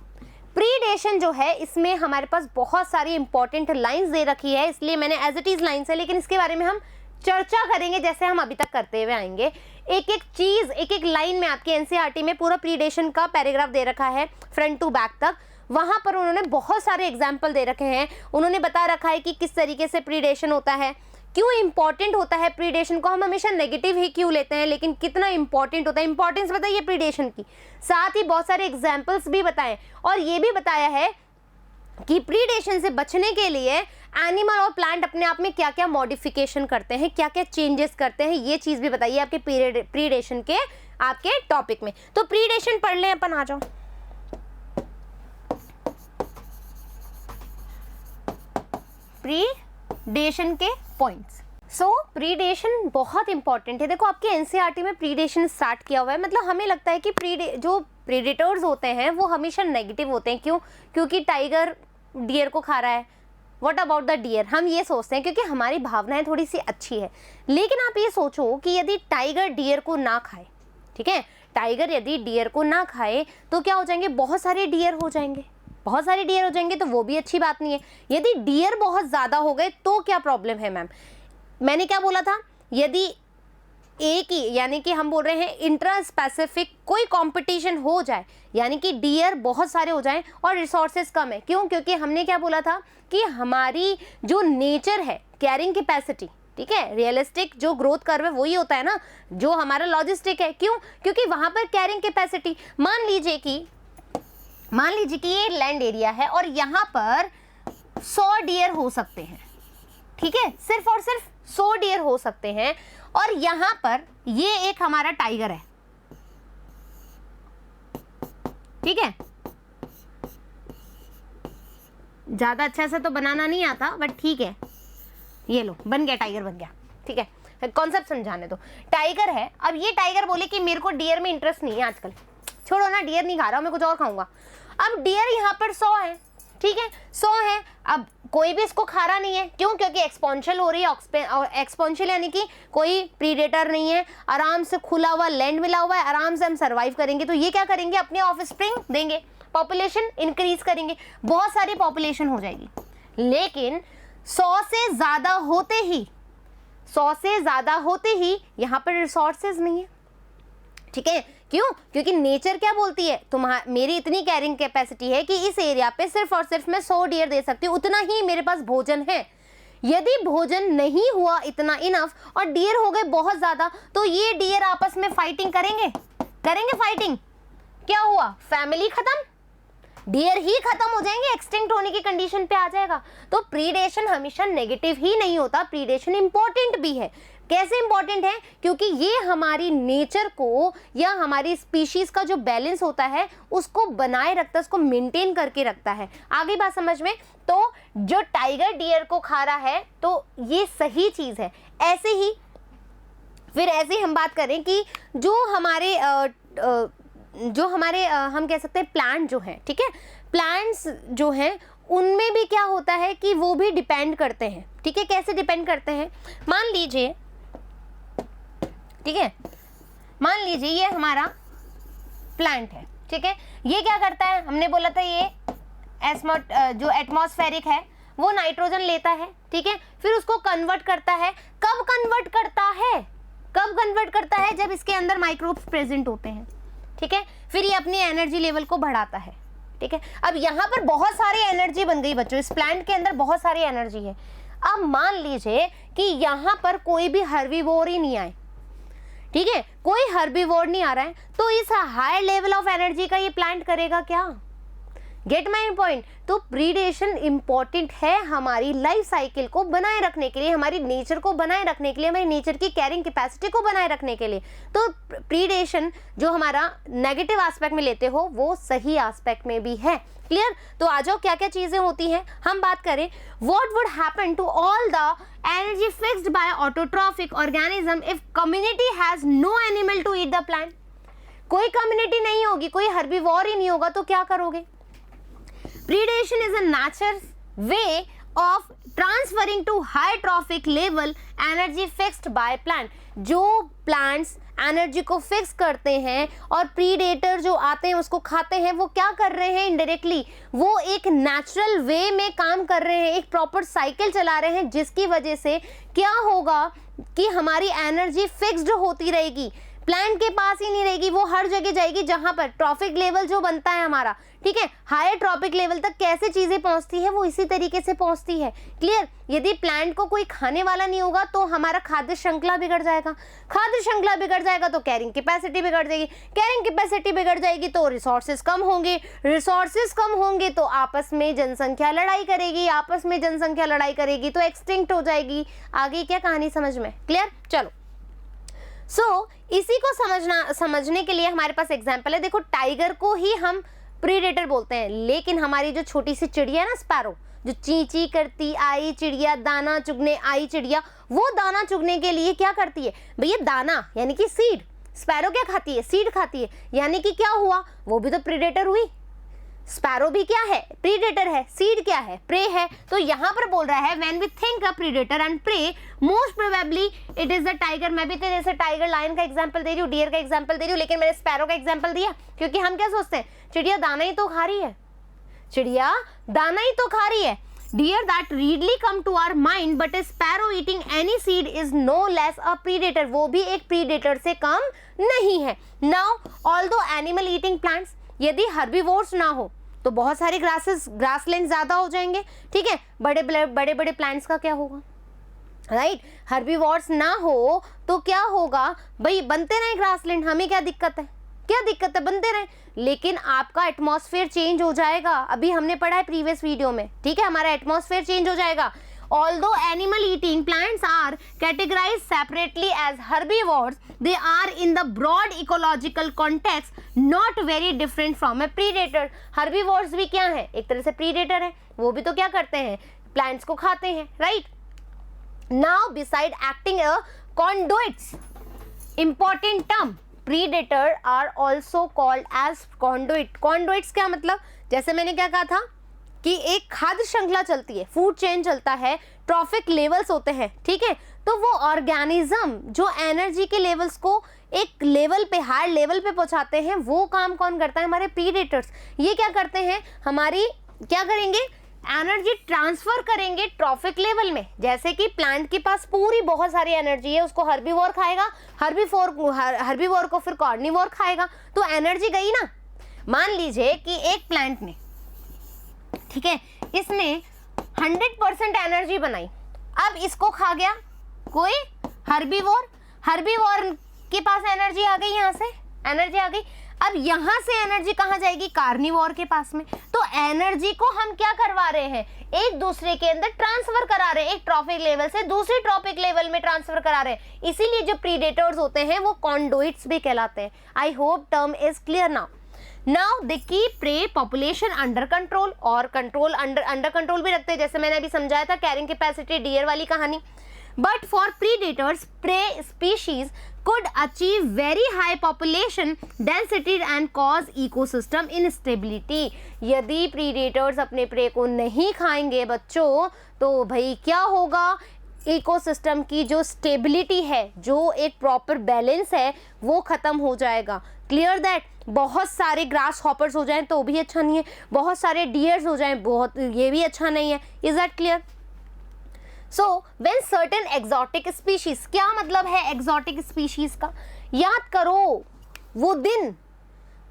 Predation जो है इसमें हमारे पास बहुत सारी इंपॉर्टेंट लाइंस दे रखी है, इसलिए मैंने एज इट इज लाइंस है, लेकिन इसके बारे में हम चर्चा करेंगे जैसे हम अभी तक करते हुए आएंगे। एक एक चीज, एक एक लाइन में आपके एनसीईआरटी में पूरा प्रीडेशन का पैराग्राफ दे रखा है फ्रंट टू बैक तक, वहां पर उन्होंने बहुत सारे एग्जाम्पल दे रखे हैं, उन्होंने बता रखा है कि किस तरीके से प्रीडेशन होता है, क्यों इंपॉर्टेंट होता है प्रीडेशन को। हम हमेशा नेगेटिव ही क्यों लेते हैं, लेकिन कितना इंपॉर्टेंट होता है, इंपॉर्टेंस बताइए प्रीडेशन की, साथ ही बहुत सारे एग्जाम्पल्स भी बताएं, और ये भी बताया है कि प्रीडेशन से बचने के लिए एनिमल और प्लांट अपने आप में क्या क्या मॉडिफिकेशन करते हैं, क्या क्या चेंजेस करते हैं, ये चीज भी बताइए आपके प्रीडेशन के आपके टॉपिक में। तो प्रीडेशन पढ़ लें अपन, आ जाओ। प्रीडेशन के पॉइंट्स। प्रीडेशन बहुत इंपॉर्टेंट है। देखो आपके एनसीईआरटी में प्रीडेशन स्टार्ट किया हुआ है, मतलब हमें लगता है कि जो प्रीडेटर्स होते हैं वो हमेशा नेगेटिव होते हैं। क्यों? क्योंकि टाइगर डियर को खा रहा है, व्हाट अबाउट द डियर, हम ये सोचते हैं क्योंकि हमारी भावनाएं थोड़ी सी अच्छी है। लेकिन आप ये सोचो कि यदि टाइगर डियर को ना खाए, ठीक है, टाइगर यदि डियर को ना खाए तो क्या हो जाएंगे, बहुत सारे डियर हो जाएंगे, बहुत सारे डियर हो जाएंगे, तो वो भी अच्छी बात नहीं है। यदि डियर बहुत ज़्यादा हो गए तो क्या प्रॉब्लम है मैम? मैंने क्या बोला था, यदि एक ही, यानी कि हम बोल रहे हैं इंट्रा स्पेसिफिक कोई कंपटीशन हो जाए, यानी कि डियर बहुत सारे हो जाएं और रिसोर्सेज कम है। क्यों? क्योंकि हमने क्या बोला था कि हमारी जो नेचर है, कैरिंग कैपेसिटी, ठीक है, रियलिस्टिक जो ग्रोथ कर्व है वही होता है ना जो हमारा लॉजिस्टिक है। क्यों? क्योंकि वहां पर कैरिंग कैपेसिटी, मान लीजिए कि ये लैंड एरिया है और यहाँ पर 100 डियर हो सकते हैं, ठीक है, सिर्फ और सिर्फ 100 डियर हो सकते हैं, और यहां पर ये एक हमारा टाइगर है, ठीक है, ज्यादा अच्छा से तो बनाना नहीं आता बट ठीक है, ये लो बन गया, टाइगर बन गया, ठीक है, कॉन्सेप्ट समझाने दो। टाइगर है, अब ये टाइगर बोले कि मेरे को डियर में इंटरेस्ट नहीं है आजकल, छोड़ो ना, डियर नहीं खा रहा हूं मैं, कुछ और खाऊंगा। अब डियर यहाँ पर 100 है, ठीक है, 100 है, अब कोई भी इसको खा रहा नहीं है, क्यों? क्योंकि एक्सपोनेंशियल हो रही है, एक्सपोनेंशियल यानी कि कोई प्रीडेटर नहीं है, आराम से खुला हुआ लैंड मिला हुआ है, आराम से हम सर्वाइव करेंगे। तो ये क्या करेंगे, अपने ऑफस्प्रिंग देंगे, पॉपुलेशन इंक्रीज करेंगे, बहुत सारी पॉपुलेशन हो जाएगी। लेकिन 100 से ज्यादा होते ही यहाँ पर रिसोर्सेज नहीं है, ठीक है? क्यों? क्योंकि नेचर क्या बोलती है, मेरी इतनी कैरिंग कैपेसिटी है कि इस एरिया पे सिर्फ और सिर्फ मैं 100 डियर दे सकती हूँ, उतना ही मेरे पास भोजन है। यदि भोजन नहीं हुआ इतना इनफ और डियर हो गए बहुत ज्यादा, तो ये डियर आपस में फाइटिंग करेंगे फाइटिंग। क्या हुआ? फैमिली खत्म, डियर ही खत्म हो जाएंगे, एक्सटिंक्ट होने की कंडीशन पे आ जाएगा। तो प्रीडेशन हमेशा नेगेटिव ही नहीं होता, प्रीडेशन इंपॉर्टेंट भी है। कैसे इंपॉर्टेंट है? क्योंकि ये हमारी नेचर को या हमारी स्पीशीज का जो बैलेंस होता है उसको बनाए रखता है, उसको मेंटेन करके रखता है। आगे बात समझ में? तो जो टाइगर डियर को खा रहा है तो ये सही चीज है। ऐसे ही हम बात करें कि जो हमारे हम कह सकते हैं प्लांट जो है, ठीक है, प्लांट्स जो हैं उनमें भी क्या होता है कि वो भी डिपेंड करते हैं, ठीक है? कैसे डिपेंड करते हैं? मान लीजिए, ठीक है, मान लीजिए ये हमारा प्लांट है, ठीक है, ये क्या करता है? हमने बोला था ये जो एटमॉस्फेरिक है वो नाइट्रोजन लेता है, ठीक है, फिर उसको कन्वर्ट करता है। कब कन्वर्ट करता है? जब इसके अंदर माइक्रोब्स प्रेजेंट होते हैं, ठीक है, फिर ये अपनी एनर्जी लेवल को बढ़ाता है, ठीक है। अब यहाँ पर बहुत सारी एनर्जी बन गई बच्चों, इस प्लांट के अंदर बहुत सारी एनर्जी है। अब मान लीजिए कि यहाँ पर कोई भी हर्बीवोर ही नहीं आए, ठीक है, कोई हर्बीवोर नहीं आ रहा है, तो इस हाई लेवल ऑफ एनर्जी का ये प्लांट करेगा क्या? Get my point? तो प्रीडेशन इंपॉर्टेंट है हमारी लाइफ साइकिल को बनाए रखने के लिए, हमारी नेचर को बनाए रखने के लिए, हमारी नेचर की कैरिंग कैपेसिटी को बनाए रखने के लिए। तो प्रीडेशन जो हमारा नेगेटिव एस्पेक्ट में लेते हो वो सही एस्पेक्ट में भी है। क्लियर? तो आ जाओ क्या क्या चीजें होती हैं, हम बात करें। What would happen to all the energy fixed by autotrophic organism if community has no animal to eat the plant? कोई कम्युनिटी नहीं होगी, कोई हर्बीवोर ही नहीं होगा, तो क्या करोगे? Predation is a natural way of transferring to high trophic level energy fixed by plant. जो plants एनर्जी को फिक्स करते हैं और प्रीडेटर जो आते हैं उसको खाते हैं, वो क्या कर रहे हैं? इनडायरेक्टली वो एक नेचुरल वे में काम कर रहे हैं, एक प्रॉपर साइकिल चला रहे हैं, जिसकी वजह से क्या होगा कि हमारी एनर्जी फिक्स्ड होती रहेगी, प्लांट के पास ही नहीं रहेगी, वो हर जगह जाएगी जहां पर ट्रॉफिक लेवल जो बनता है हमारा, ठीक है, हायर ट्रॉपिक लेवल तक कैसे चीजें पहुंचती है, वो इसी तरीके से पहुंचती है। क्लियर? यदि प्लांट को कोई खाने वाला नहीं होगा तो हमारा खाद्य श्रृंखला बिगड़ जाएगा, खाद्य श्रृंखला बिगड़ जाएगा तो कैरिंग कैपेसिटी बिगड़ जाएगी, कैरिंग कैपेसिटी बिगड़ जाएगी तो रिसोर्सेज कम होंगे, रिसोर्सेज कम होंगे तो आपस में जनसंख्या लड़ाई करेगी, आपस में जनसंख्या लड़ाई करेगी तो एक्सटिंक्ट हो जाएगी। आगे क्या कहानी समझ में? क्लियर? चलो, इसी को समझने के लिए हमारे पास एग्जाम्पल है। देखो, टाइगर को ही हम प्रीडेटर बोलते हैं, लेकिन हमारी जो छोटी सी चिड़िया है ना, स्पैरो, जो ची ची करती आई चिड़िया, दाना चुगने आई चिड़िया, वो दाना चुगने के लिए क्या करती है भैया? दाना यानी कि सीड। स्पैरो क्या खाती है? सीड खाती है। यानी कि क्या हुआ? वो भी तो प्रीडेटर हुई। स्पैरो भी क्या है? प्रीडेटर है। सीड क्या है? प्रे है। तो यहाँ पर बोल रहा है when we think a predator and prey most probably it is the tiger. मैं भी तेरे से टाइगर लायन का एग्जांपल दे रही हूँ, डियर का एग्जांपल दे रही हूँ, लेकिन मैंने स्पैरो का एग्जांपल दिया क्योंकि हम क्या सोचते हैं, चिड़िया दाना ही तो खा रही है, चिड़िया दाना ही तो खा रही है। Deer that readily come to our mind, but a sparrow eating any seed is no less a predator. वो भी एक predator से कम नहीं है। Now, although animal eating plants, यदि herbivores ना हो तो बहुत सारे ग्रासलैंड ज्यादा हो जाएंगे, ठीक है। बड़े बड़े प्लांट्स का क्या होगा? राइट, हर्बीवोर्स ना हो तो क्या होगा भाई? बनते रहे ग्रासलैंड, हमें क्या दिक्कत है? क्या दिक्कत है? बनते रहे, लेकिन आपका एटमॉस्फेयर चेंज हो जाएगा। अभी हमने पढ़ा है प्रीवियस वीडियो में, ठीक है, हमारा एटमॉस्फेयर चेंज हो जाएगा। Although animal eating plants are categorized separately as herbivores, they are in the broad ecological context not very different from a predator. Herbivores भी क्या है? एक तरह से predator है, वो भी तो क्या करते हैं? प्लांट्स को खाते हैं, right? Now, beside acting a conduits, important term, predator are also called as conduit. Conduits क्या मतलब? जैसे मैंने क्या कहा था, कि एक खाद्य श्रृंखला चलती है, फूड चेन चलता है, ट्रॉफिक लेवल्स होते हैं, ठीक है, तो वो ऑर्गेनिज्म जो एनर्जी के लेवल्स को एक लेवल पे, हायर लेवल पे पहुंचाते हैं, वो काम कौन करता है? हमारे प्रीडेटर्स। ये क्या करते हैं? हमारी क्या करेंगे? एनर्जी ट्रांसफर करेंगे ट्रॉफिक लेवल में। जैसे कि प्लांट के पास पूरी बहुत सारी एनर्जी है, उसको हर्बीवोर खाएगा, हर्बीवोर को फिर कार्निवोर खाएगा, तो एनर्जी गई ना। मान लीजिए कि एक प्लांट ने, ठीक है, इसने 100% एनर्जी बनाई, अब इसको खा गया कोई हर्बीवोर, हर्बीवोर के पास एनर्जी आ गई, यहाँ से एनर्जी आ गई, अब यहाँ से एनर्जी कहाँ जाएगी? कार्निवोर के पास में। तो एनर्जी को हम क्या करवा रहे हैं? एक दूसरे के अंदर ट्रांसफर करा रहे हैं, एक ट्रॉफिक लेवल से दूसरी ट्रॉफिक लेवल में ट्रांसफर करा रहे हैं। इसीलिए जो प्रीडेटर्स होते हैं वो कॉन्डोइट्स भी कहलाते हैं। I hope term is clear now. Now they keep pray population under control, और कंट्रोल अंडर कंट्रोल भी रखते हैं, जैसे मैंने अभी समझाया था कैरिंग कैपेसिटी डियर वाली कहानी। But for predators prey species could achieve very high population density and cause ecosystem instability। यदि predators अपने prey को नहीं खाएंगे बच्चों, तो भाई क्या होगा? इकोसिस्टम की जो स्टेबिलिटी है, जो एक प्रॉपर बैलेंस है, वो खत्म हो जाएगा। Clear that? बहुत सारे ग्रास हॉपर्स हो जाएं तो भी अच्छा नहीं है, बहुत सारे डियर्स हो जाएं बहुत, ये भी अच्छा नहीं है। Is that clear? So when certain exotic species, क्या मतलब है एक्सोटिक स्पीशीज का? याद करो वो दिन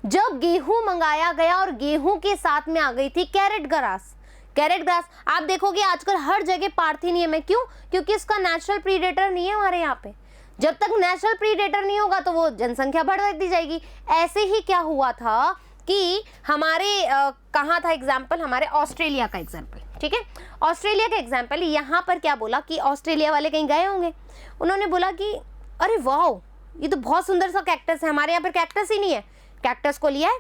जब गेहूं मंगाया गया और गेहूं के साथ में आ गई थी कैरेट ग्रास। कैरेट ग्रास आप देखोगे आजकल हर जगह पार्थेनियम है। क्यों? क्योंकि इसका नेचुरल प्रीडेटर नहीं है हमारे यहाँ पे। जब तक नेचुरल प्रीडेटर नहीं होगा तो वो जनसंख्या बढ़ती जाएगी। ऐसे ही क्या हुआ था कि हमारे कहाँ था एग्जाम्पल? हमारे ऑस्ट्रेलिया का एग्जाम्पल, ठीक है, ऑस्ट्रेलिया का एग्जाम्पल। यहाँ पर क्या बोला कि ऑस्ट्रेलिया वाले कहीं गए होंगे, उन्होंने बोला कि अरे वाह, ये तो बहुत सुंदर सा कैक्टस है, हमारे यहाँ पर कैक्टस ही नहीं है। कैक्टस को लिया है,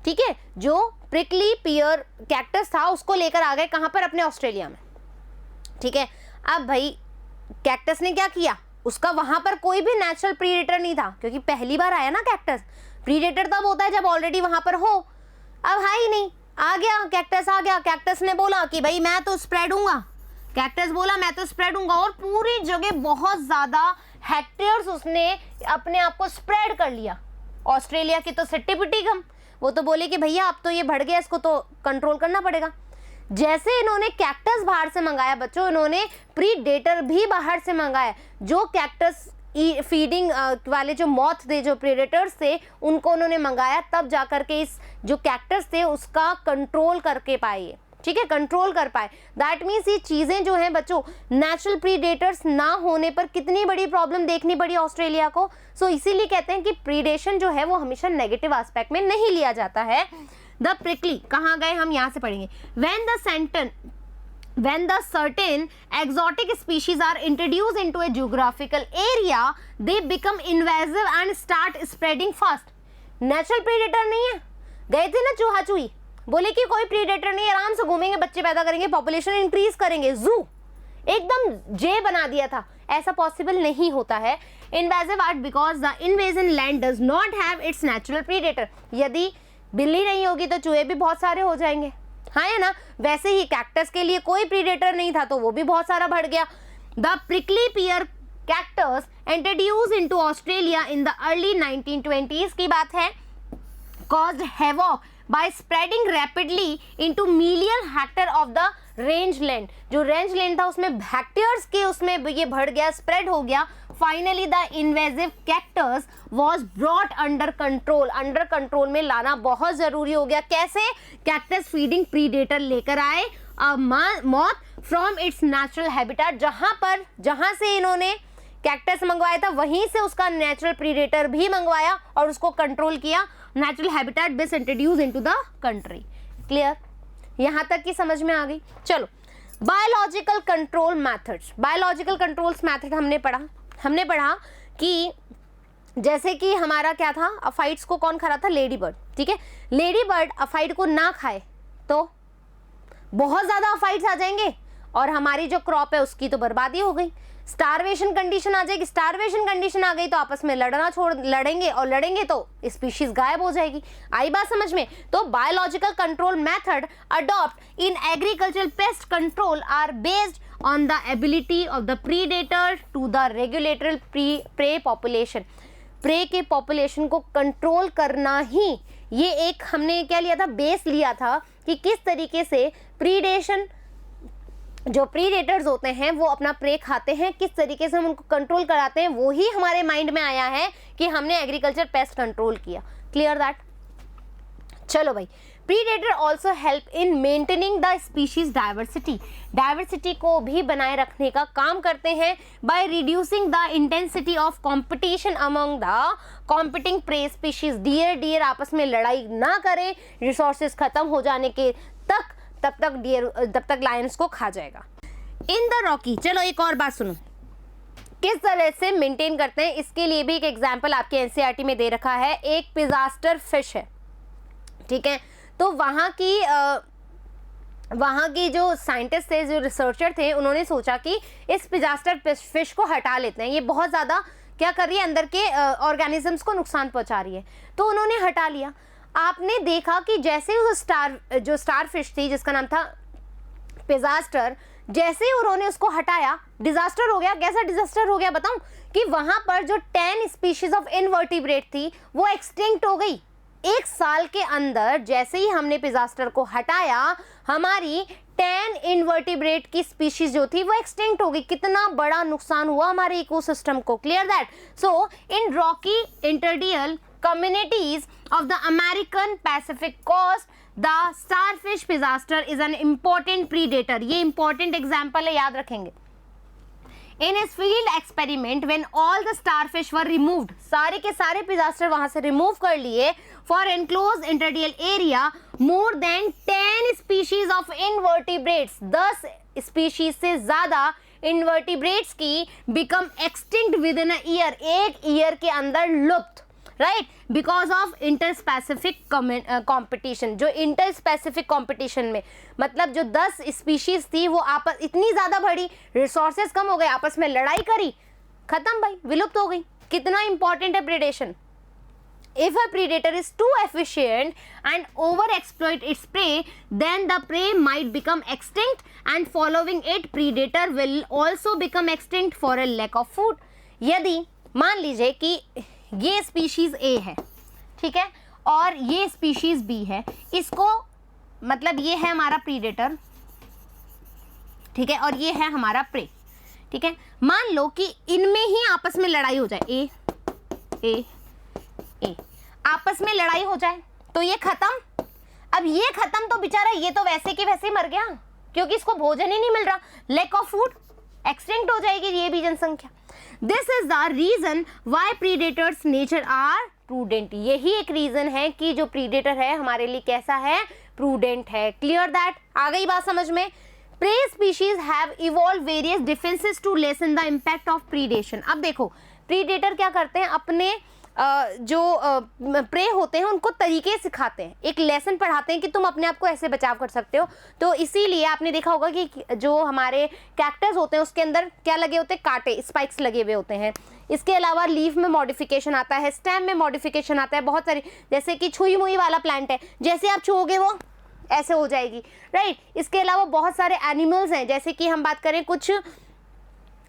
ठीक है, जो प्रिकली पियर कैक्टस था उसको लेकर आ गए कहाँ पर? अपने ऑस्ट्रेलिया में, ठीक है। अब भाई कैक्टस ने क्या किया? उसका वहाँ पर कोई भी नेचुरल प्रीडेटर नहीं था, क्योंकि पहली बार आया ना कैक्टस। प्रीडेटर तब होता है जब ऑलरेडी वहाँ पर हो, अब है ही नहीं, आ गया कैक्टस, आ गया। कैक्टस ने बोला कि भाई मैं तो स्प्रेड हूँगा, कैक्टस बोला मैं तो स्प्रेड हूँगा, और पूरी जगह बहुत ज़्यादा हेक्टेयर्स उसने अपने आप को स्प्रेड कर लिया। ऑस्ट्रेलिया की तो सिट्टी पिट्टी कम, वो तो बोले कि भैया अब तो ये बढ़ गया, इसको तो कंट्रोल करना पड़ेगा। जैसे इन्होंने कैक्टस बाहर से मंगाया बच्चों, इन्होंने प्रीडेटर भी बाहर से मंगाया। जो कैक्टस फीडिंग वाले जो मॉथ थे, जो प्रेडेटर्स थे, उनको उन्होंने मंगाया, तब जाकर के इस जो कैक्टस थे उसका कंट्रोल करके पाए, ठीक है, कंट्रोल कर पाए। दैट मीन्स ये चीज़ें जो हैं बच्चों, नेचुरल प्रीडेटर्स ना होने पर कितनी बड़ी प्रॉब्लम देखनी पड़ी ऑस्ट्रेलिया को। सो इसीलिए कहते हैं कि प्रीडेशन जो है वो हमेशा नेगेटिव एस्पेक्ट में नहीं लिया जाता है। द प्रिकली, कहाँ गए हम? यहाँ से पढ़ेंगे। When the certain exotic species are introduced into a geographical area, they become invasive and start spreading fast. Natural predator नहीं है, गए थे ना चूहा चूही, बोले कि कोई प्रीडेटर नहीं, आराम से घूमेंगे, बच्चे पैदा करेंगे, पॉपुलेशन इंक्रीज करेंगे, जू एकदम जे बना दिया था। ऐसा पॉसिबल नहीं होता है। Invasive art because the invasion land does not have it's natural predator. यदि बिल्ली नहीं होगी तो चूहे भी बहुत सारे हो जाएंगे, हाँ है ना। वैसे ही कैक्टस के लिए कोई प्रीडेटर नहीं था तो वो भी बहुत सारा बढ़ गया। The prickly peer cactus introduce into Australia in the early 1920s की बात है, caused havoc by spreading rapidly into million hectare of the range land। जो रेंज लैंड था उसमें हेक्टेयर्स के उसमें ये बढ़ गया, स्प्रेड हो गया। Finally the invasive cactus was brought under control. Under control में लाना बहुत जरूरी हो गया। कैसे? कैक्टस फीडिंग प्रीडेटर लेकर आए मौत फ्रॉम इट्स नेचुरल हैबिटेट। जहां से इन्होंने कैक्टस मंगवाया था वहीं से उसका नेचुरल प्रीडेटर भी मंगवाया और उसको कंट्रोल किया। नेचुरल हैबिटेट बिस introduce into the country. Clear? यहां तक की समझ में आ गई। चलो, biological control methods. Biological controls method हमने पढ़ा कि जैसे कि हमारा क्या था, अफाइट्स को कौन खा रहा था? लेडी बर्ड, ठीक है। लेडी बर्ड अफाइट को ना खाए तो बहुत ज़्यादा अफाइट्स आ जाएंगे और हमारी जो क्रॉप है उसकी तो बर्बादी हो गई। स्टारवेशन कंडीशन आ जाएगी, स्टारवेशन कंडीशन आ गई तो आपस में लड़ेंगे और लड़ेंगे तो स्पीशीज गायब हो जाएगी। आई बात समझ में? तो biological control method adopt in agricultural pest control are based on the ability of the predator to the regulatory prey population। Prey के पॉपुलेशन को कंट्रोल करना ही ये एक हमने क्या लिया था, बेस लिया था कि किस तरीके से प्रीडेशन, जो प्रीडेटर्स होते हैं वो अपना प्रे खाते हैं, किस तरीके से हम उनको कंट्रोल कराते हैं, वो ही हमारे माइंड में आया है कि हमने एग्रीकल्चर पेस्ट कंट्रोल किया। Clear that? चलो भाई, predator also help in maintaining the species diversity. Diversity को भी बनाए रखने का काम करते हैं by reducing the intensity of competition among the competing prey species. Deer आपस में लड़ाई ना करें, रिसोर्सेज खत्म हो जाने के तब तक लायंस को खा जाएगा। इन द रॉकी, चलो एक और बात सुनो, किस तरह से मेंटेन करते हैं, इसके लिए भी एक एग्जाम्पल आपके एनसीईआरटी में दे रखा है। एक पिजास्टर फिश है, ठीक है, तो वहाँ की जो साइंटिस्ट थे, जो रिसर्चर थे, उन्होंने सोचा कि इस पिजास्टर फिश को हटा लेते हैं, ये बहुत ज़्यादा क्या कर रही है, अंदर के ऑर्गेनिजम्स को नुकसान पहुँचा रही है, तो उन्होंने हटा लिया। आपने देखा कि जैसे ही जो स्टार फिश थी जिसका नाम था पिजास्टर, जैसे ही उन्होंने उसको हटाया डिजास्टर हो गया। कैसा डिजास्टर हो गया बताऊं? कि वहाँ पर जो 10 स्पीशीज ऑफ इनवर्टिब्रेट थी वो एक्सटिंक्ट हो गई। एक साल के अंदर जैसे ही हमने पिजास्टर को हटाया, हमारी 10 इनवर्टिब्रेट की स्पीशीज जो थी वो एक्सटिंक्ट हो गई। कितना बड़ा नुकसान हुआ हमारे इकोसिस्टम को। Clear that? So in rocky intertidal communities of the American Pacific coast the starfish Pisaster is an important predator. ये इंपॉर्टेंट एग्जाम्पल है, याद रखेंगे। In his field experiment, when all the starfish were removed, सारे के सारे pisaster वहां से remove कर लिए, for enclosed interdial area, more than 10 species of invertebrates, 10 species से ज्यादा इनवर्टिब्रेट्स की become extinct within a year, एक ईयर के अंदर लुप्त, right, because of interspecific competition. जो इंटरस्पेसिफिक कंपटीशन में मतलब जो 10 स्पीशीज थी वो आपस इतनी ज्यादा बढ़ी, रिसोर्सेज कम हो गए, आपस में लड़ाई करी, खत्म भाई, विलुप्त हो गई। कितना इंपॉर्टेंट है predation. If a predator is too efficient and overexploit its prey, then the prey might become extinct and following it, predator will also become extinct for a lack of food। यदि मान लीजिए कि ये species ए है, ठीक है, और ये स्पीशीज बी है, इसको मतलब ये है हमारा प्रीडेटर, ठीक है, और ये है हमारा प्रे, ठीक है। मान लो कि इनमें ही आपस में लड़ाई हो जाए, ए ए ए आपस में लड़ाई हो जाए तो ये खत्म। अब ये खत्म तो बेचारा ये तो वैसे के वैसे मर गया, क्योंकि इसको भोजन ही नहीं मिल रहा, लैक ऑफ फूड, एक्सटिंक्ट हो जाएगी ये भी जनसंख्या। This is the reason why predators nature are prudent. यही एक रीजन है कि जो प्रीडेटर है हमारे लिए कैसा है, प्रूडेंट है। Clear that? आ गई बात समझ में? Prey species have evolve various defences to lessen the impact of predation. अब देखो प्रीडेटर क्या करते हैं, अपने जो प्रे होते हैं उनको तरीके सिखाते हैं, एक लेसन पढ़ाते हैं कि तुम अपने आप को ऐसे बचाव कर सकते हो। तो इसीलिए आपने देखा होगा कि जो हमारे कैक्टस होते हैं उसके अंदर क्या लगे होते हैं, कांटे, स्पाइक्स लगे हुए होते हैं। इसके अलावा लीफ में मॉडिफिकेशन आता है, स्टेम में मॉडिफिकेशन आता है, बहुत सारी, जैसे कि छुई मुई वाला प्लांट है, जैसे आप छुओगे वो ऐसे हो जाएगी, राइट। इसके अलावा बहुत सारे एनिमल्स हैं, जैसे कि हम बात करें कुछ,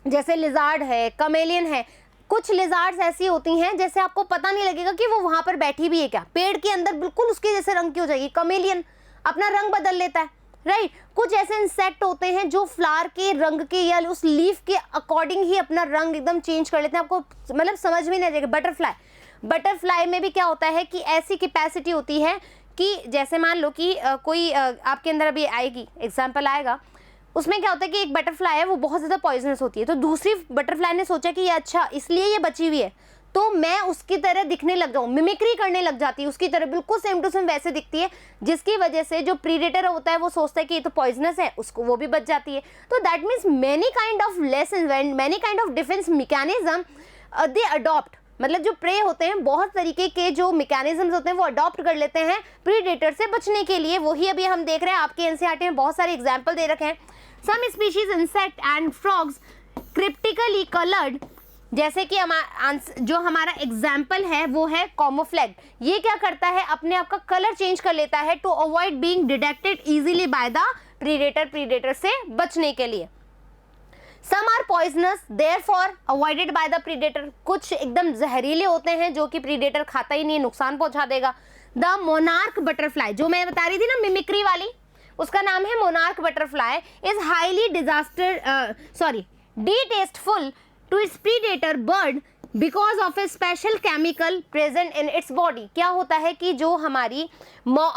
जैसे लिजार्ड है, कमेलियन है। कुछ लिजार्ड्स ऐसी होती हैं जैसे आपको पता नहीं लगेगा कि वो वहां पर बैठी भी है क्या, पेड़ के अंदर बिल्कुल उसके जैसे रंग की हो जाएगी। कमेलियन अपना रंग बदल लेता है, राइट। कुछ ऐसे इंसेक्ट होते हैं जो फ्लावर के रंग के या उस लीफ के अकॉर्डिंग ही अपना रंग एकदम चेंज कर लेते हैं, आपको मतलब समझ में नहीं आ जाएगा। बटरफ्लाई में भी क्या होता है कि ऐसी कैपेसिटी होती है कि जैसे मान लो कि कोई आपके अंदर अभी आएगी, एग्जाम्पल आएगा, उसमें क्या होता है कि एक बटरफ्लाई है वो बहुत ज़्यादा पॉइजनस होती है, तो दूसरी बटरफ्लाई ने सोचा कि ये अच्छा इसलिए ये बची हुई है तो मैं उसकी तरह दिखने लग जाऊँ, मिमिक्री करने लग जाती है उसकी तरह, बिल्कुल सेम टू सेम वैसे दिखती है, जिसकी वजह से जो प्रीडेटर होता है वो सोचता है कि ये तो पॉइजनस है, उसको वो भी बच जाती है। तो that means many kind of lesson, many kind of defence mechanism they adopt, मतलब जो प्रे होते हैं बहुत तरीके के जो मैकेनिज्म्स होते हैं वो अडॉप्ट कर लेते हैं प्रीडेटर से बचने के लिए। वही अभी हम देख रहे हैं, आपके एनसीईआरटी में बहुत सारे एग्जाम्पल दे रखे हैं। Some species insect and frogs cryptically coloured, जैसे कि जो हमारा एग्जाम्पल है वो है कैमोफ्लेज। ये क्या करता है, अपने आप का कलर चेंज कर लेता है to avoid being detected easily by the predator से बचने के लिए। Some are poisonous therefore avoided by the predator, कुछ एकदम जहरीले होते हैं जो कि प्रीडेटर खाता ही नहीं, नुकसान पहुंचा देगा। द मोनार्क बटरफ्लाई, जो मैं बता रही थी ना मिमिक्री वाली, उसका नाम है monarch butterfly, is highly distasteful to its predator bird because of a special chemical present in its body. क्या होता है कि जो हमारी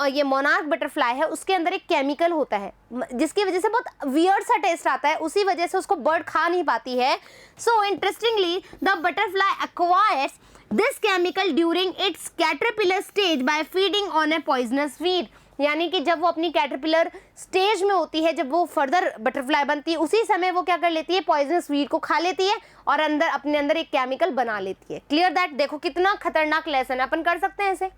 ये मोनार्क बटरफ्लाई है उसके अंदर एक केमिकल होता है जिसकी वजह से बहुत वियर्ड सा टेस्ट आता है, उसी वजह से उसको बर्ड खा नहीं पाती है। सो interestingly the butterfly acquires this chemical during its caterpillar stage by feeding on A poisonous weed, यानी कि जब वो अपनी कैटरपिलर स्टेज में होती है, जब वो फर्दर बटरफ्लाई बनती है, उसी समय वो क्या कर लेती है, पॉइजनस वीड को खा लेती है और अपने अंदर एक केमिकल बना लेती है। Clear that? देखो कितना खतरनाक लेसन अपन कर सकते हैं इसे।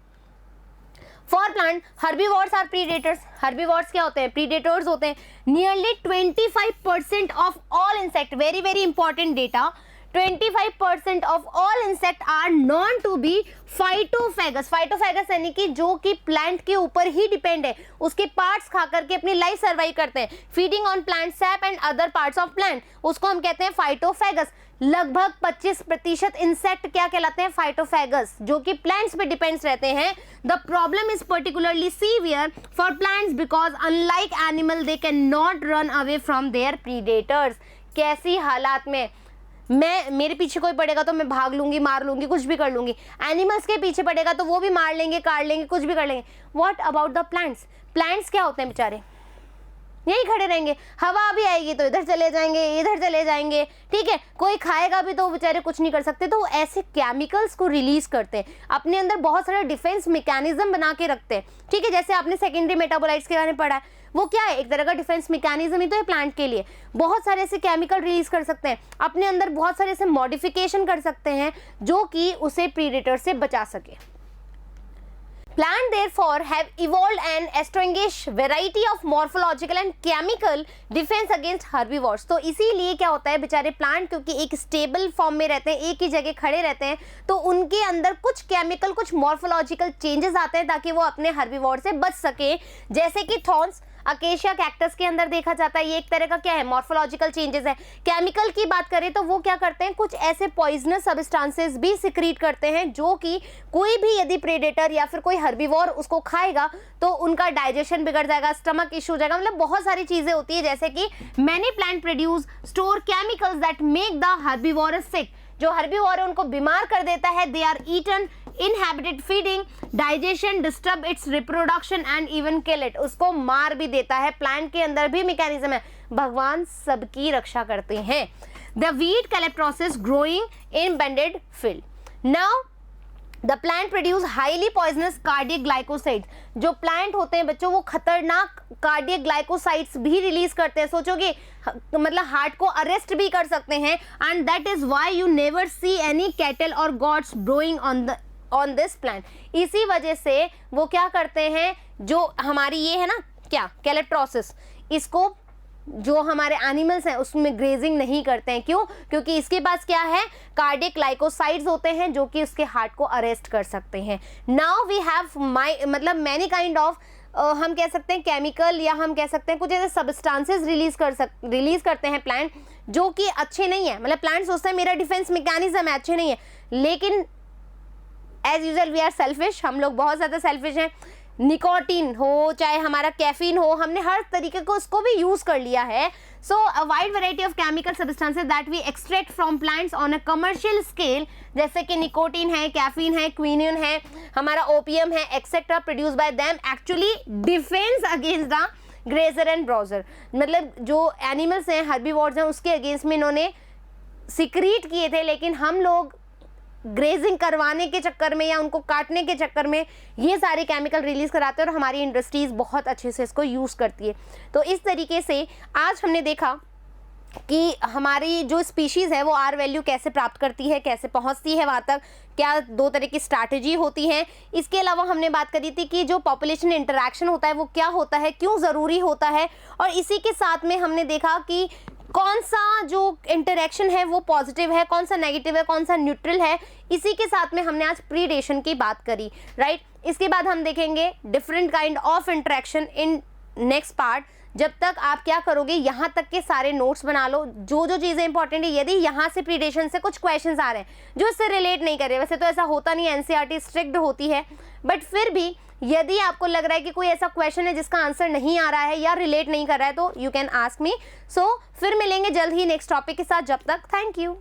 For plant herbivores are predators, herbivores क्या होते हैं, प्रीडेटर्स होते हैं। Nearly 25% of all insect, very very important data, 25% of all insect are known to be phytophagous. Phytophagous यानी कि जो कि प्लांट के ऊपर ही डिपेंड है, उसके पार्ट्स खा करके अपनी लाइफ सर्वाइव करते हैं। Feeding on plant SAP and other parts of plant, उसको हम कहते हैं फाइटोफेगस। लगभग 25% इंसेक्ट क्या कहलाते हैं, फाइटोफेगस, जो कि प्लांट्स पे डिपेंड्स रहते हैं। The problem is particularly severe for plants because unlike animal they can not run away from their predators. कैसी हालात में मेरे पीछे कोई पड़ेगा तो मैं भाग लूंगी, मार लूंगी, कुछ भी कर लूंगी। एनिमल्स के पीछे पड़ेगा तो वो भी मार लेंगे, काट लेंगे, कुछ भी कर लेंगे। What about the plants? Plants क्या होते हैं बेचारे, यही खड़े रहेंगे, हवा भी आएगी तो इधर चले जाएंगे, इधर चले जाएंगे, ठीक है, कोई खाएगा भी तो बेचारे कुछ नहीं कर सकते। तो वो ऐसे केमिकल्स को रिलीज करते हैं, अपने अंदर बहुत सारा डिफेंस मैकेनिज्म बना के रखते हैं, ठीक है। जैसे आपने सेकेंडरी मेटाबोलाइट्स के बारे में पढ़ा है, वो क्या है, एक तरह का डिफेंस मैकेनिज्म ही तो है प्लांट के लिए। बहुत सारे ऐसे केमिकल रिलीज कर सकते हैं, अपने अंदर बहुत सारे ऐसे मॉडिफिकेशन कर सकते हैं जो कि उसे प्रीडेटर से बचा सके। Plant therefore have evolved an astonishing variety of morphological and chemical defense against herbivores। तो इसीलिए क्या होता है, बेचारे प्लांट क्योंकि एक स्टेबल फॉर्म में रहते हैं, एक ही जगह खड़े रहते हैं, तो उनके अंदर कुछ केमिकल, कुछ मॉर्फोलॉजिकल चेंजेस आते हैं ताकि वो अपने हर्बीवोर से बच सके। जैसे कि थॉर्न्स अकेशिया कैक्टस के अंदर देखा जाता है, ये एक तरह का क्या है, मॉर्फोलॉजिकल चेंजेस है। केमिकल की बात करें तो वो क्या करते हैं, कुछ ऐसे पॉइजनस सब्सटेंसेस भी सिक्रीट करते हैं जो कि कोई भी यदि प्रेडेटर या फिर कोई हर्बीवोर उसको खाएगा तो उनका डाइजेशन बिगड़ जाएगा, स्टमक इशू हो जाएगा, मतलब बहुत सारी चीजें होती है। जैसे कि many plant produce store chemicals that make the herbivore sick, जो हर्बीवोर है उनको बीमार कर देता है। They are eaten inhibited feeding digestion disturb its reproduction and even kill it, उसको मार भी देता है। प्लांट के अंदर भी मैकेनिज्म है, भगवान सबकी रक्षा करते हैं। The weed Calotropis growing in abandoned field. Now the plant produce highly poisonous cardiac glycosides, जो प्लांट होते हैं बच्चों वो खतरनाक कार्डियक ग्लाइकोसाइड्स भी रिलीज करते हैं। सोचोगे मतलब हार्ट को अरेस्ट भी कर सकते हैं। And that is why you never see any cattle और goats growing on this plant. इसी वजह से वो क्या करते हैं, जो हमारी ये है ना क्या कैलेप्रोसिस, इसको जो हमारे एनिमल्स हैं उसमें ग्रेजिंग नहीं करते हैं। क्यों? क्योंकि इसके पास क्या है, कार्डियक ग्लाइकोसाइड्स होते हैं जो कि उसके हार्ट को अरेस्ट कर सकते हैं। नाउ वी हैव मतलब मैनी काइंड ऑफ हम कह सकते हैं केमिकल, या हम कह सकते हैं कुछ ऐसे सब्सटेंसेस रिलीज करते हैं प्लांट जो कि अच्छे नहीं है। मतलब प्लांट सोचते हैं मेरा डिफेंस मैकेनिज्म है, अच्छे नहीं है, लेकिन as usual we are selfish, हम लोग बहुत ज़्यादा सेल्फिश हैं। निकोटीन हो चाहे हमारा कैफीन हो, हमने हर तरीके को उसको भी यूज कर लिया है। So a wide variety of chemical substances that we extract from plants on a commercial scale, जैसे कि निकोटीन है, कैफीन है, क्विनिन है, हमारा ओपियम है, etcetera, produce by them actually defence against the grazer and browser. मतलब जो animals हैं, हर्बीवोर्स हैं, उसके अगेंस्ट में इन्होंने सिक्रीट किए थे, लेकिन हम लोग ग्रेजिंग करवाने के चक्कर में या उनको काटने के चक्कर में ये सारे केमिकल रिलीज कराते हैं और हमारी इंडस्ट्रीज बहुत अच्छे से इसको यूज़ करती है। तो इस तरीके से आज हमने देखा कि हमारी जो स्पीशीज़ है वो आर वैल्यू कैसे प्राप्त करती है, कैसे पहुंचती है वहाँ तक, क्या दो तरह की स्ट्रैटेजी होती हैं। इसके अलावा हमने बात करी थी कि जो पॉपुलेशन इंटरेक्शन होता है वो क्या होता है, क्यों ज़रूरी होता है, और इसी के साथ में हमने देखा कि कौन सा जो इंटरेक्शन है वो पॉजिटिव है, कौन सा नेगेटिव है, कौन सा न्यूट्रल है, इसी के साथ में हमने आज प्रीडेशन की बात करी, राइट। इसके बाद हम देखेंगे different kind of interaction in next part. जब तक आप क्या करोगे, यहाँ तक के सारे नोट्स बना लो, जो जो चीज़ें इंपॉर्टेंट है। यदि यहाँ से प्रीडेशन से कुछ क्वेश्चंस आ रहे हैं जो इससे रिलेट नहीं कर रहे, वैसे तो ऐसा होता नहीं, एनसीईआरटी स्ट्रिक्ट होती है, बट फिर भी यदि आपको लग रहा है कि कोई ऐसा क्वेश्चन है जिसका आंसर नहीं आ रहा है या रिलेट नहीं कर रहा है, तो यू कैन आस्क मी। सो फिर मिलेंगे जल्द ही नेक्स्ट टॉपिक के साथ। जब तक थैंक यू।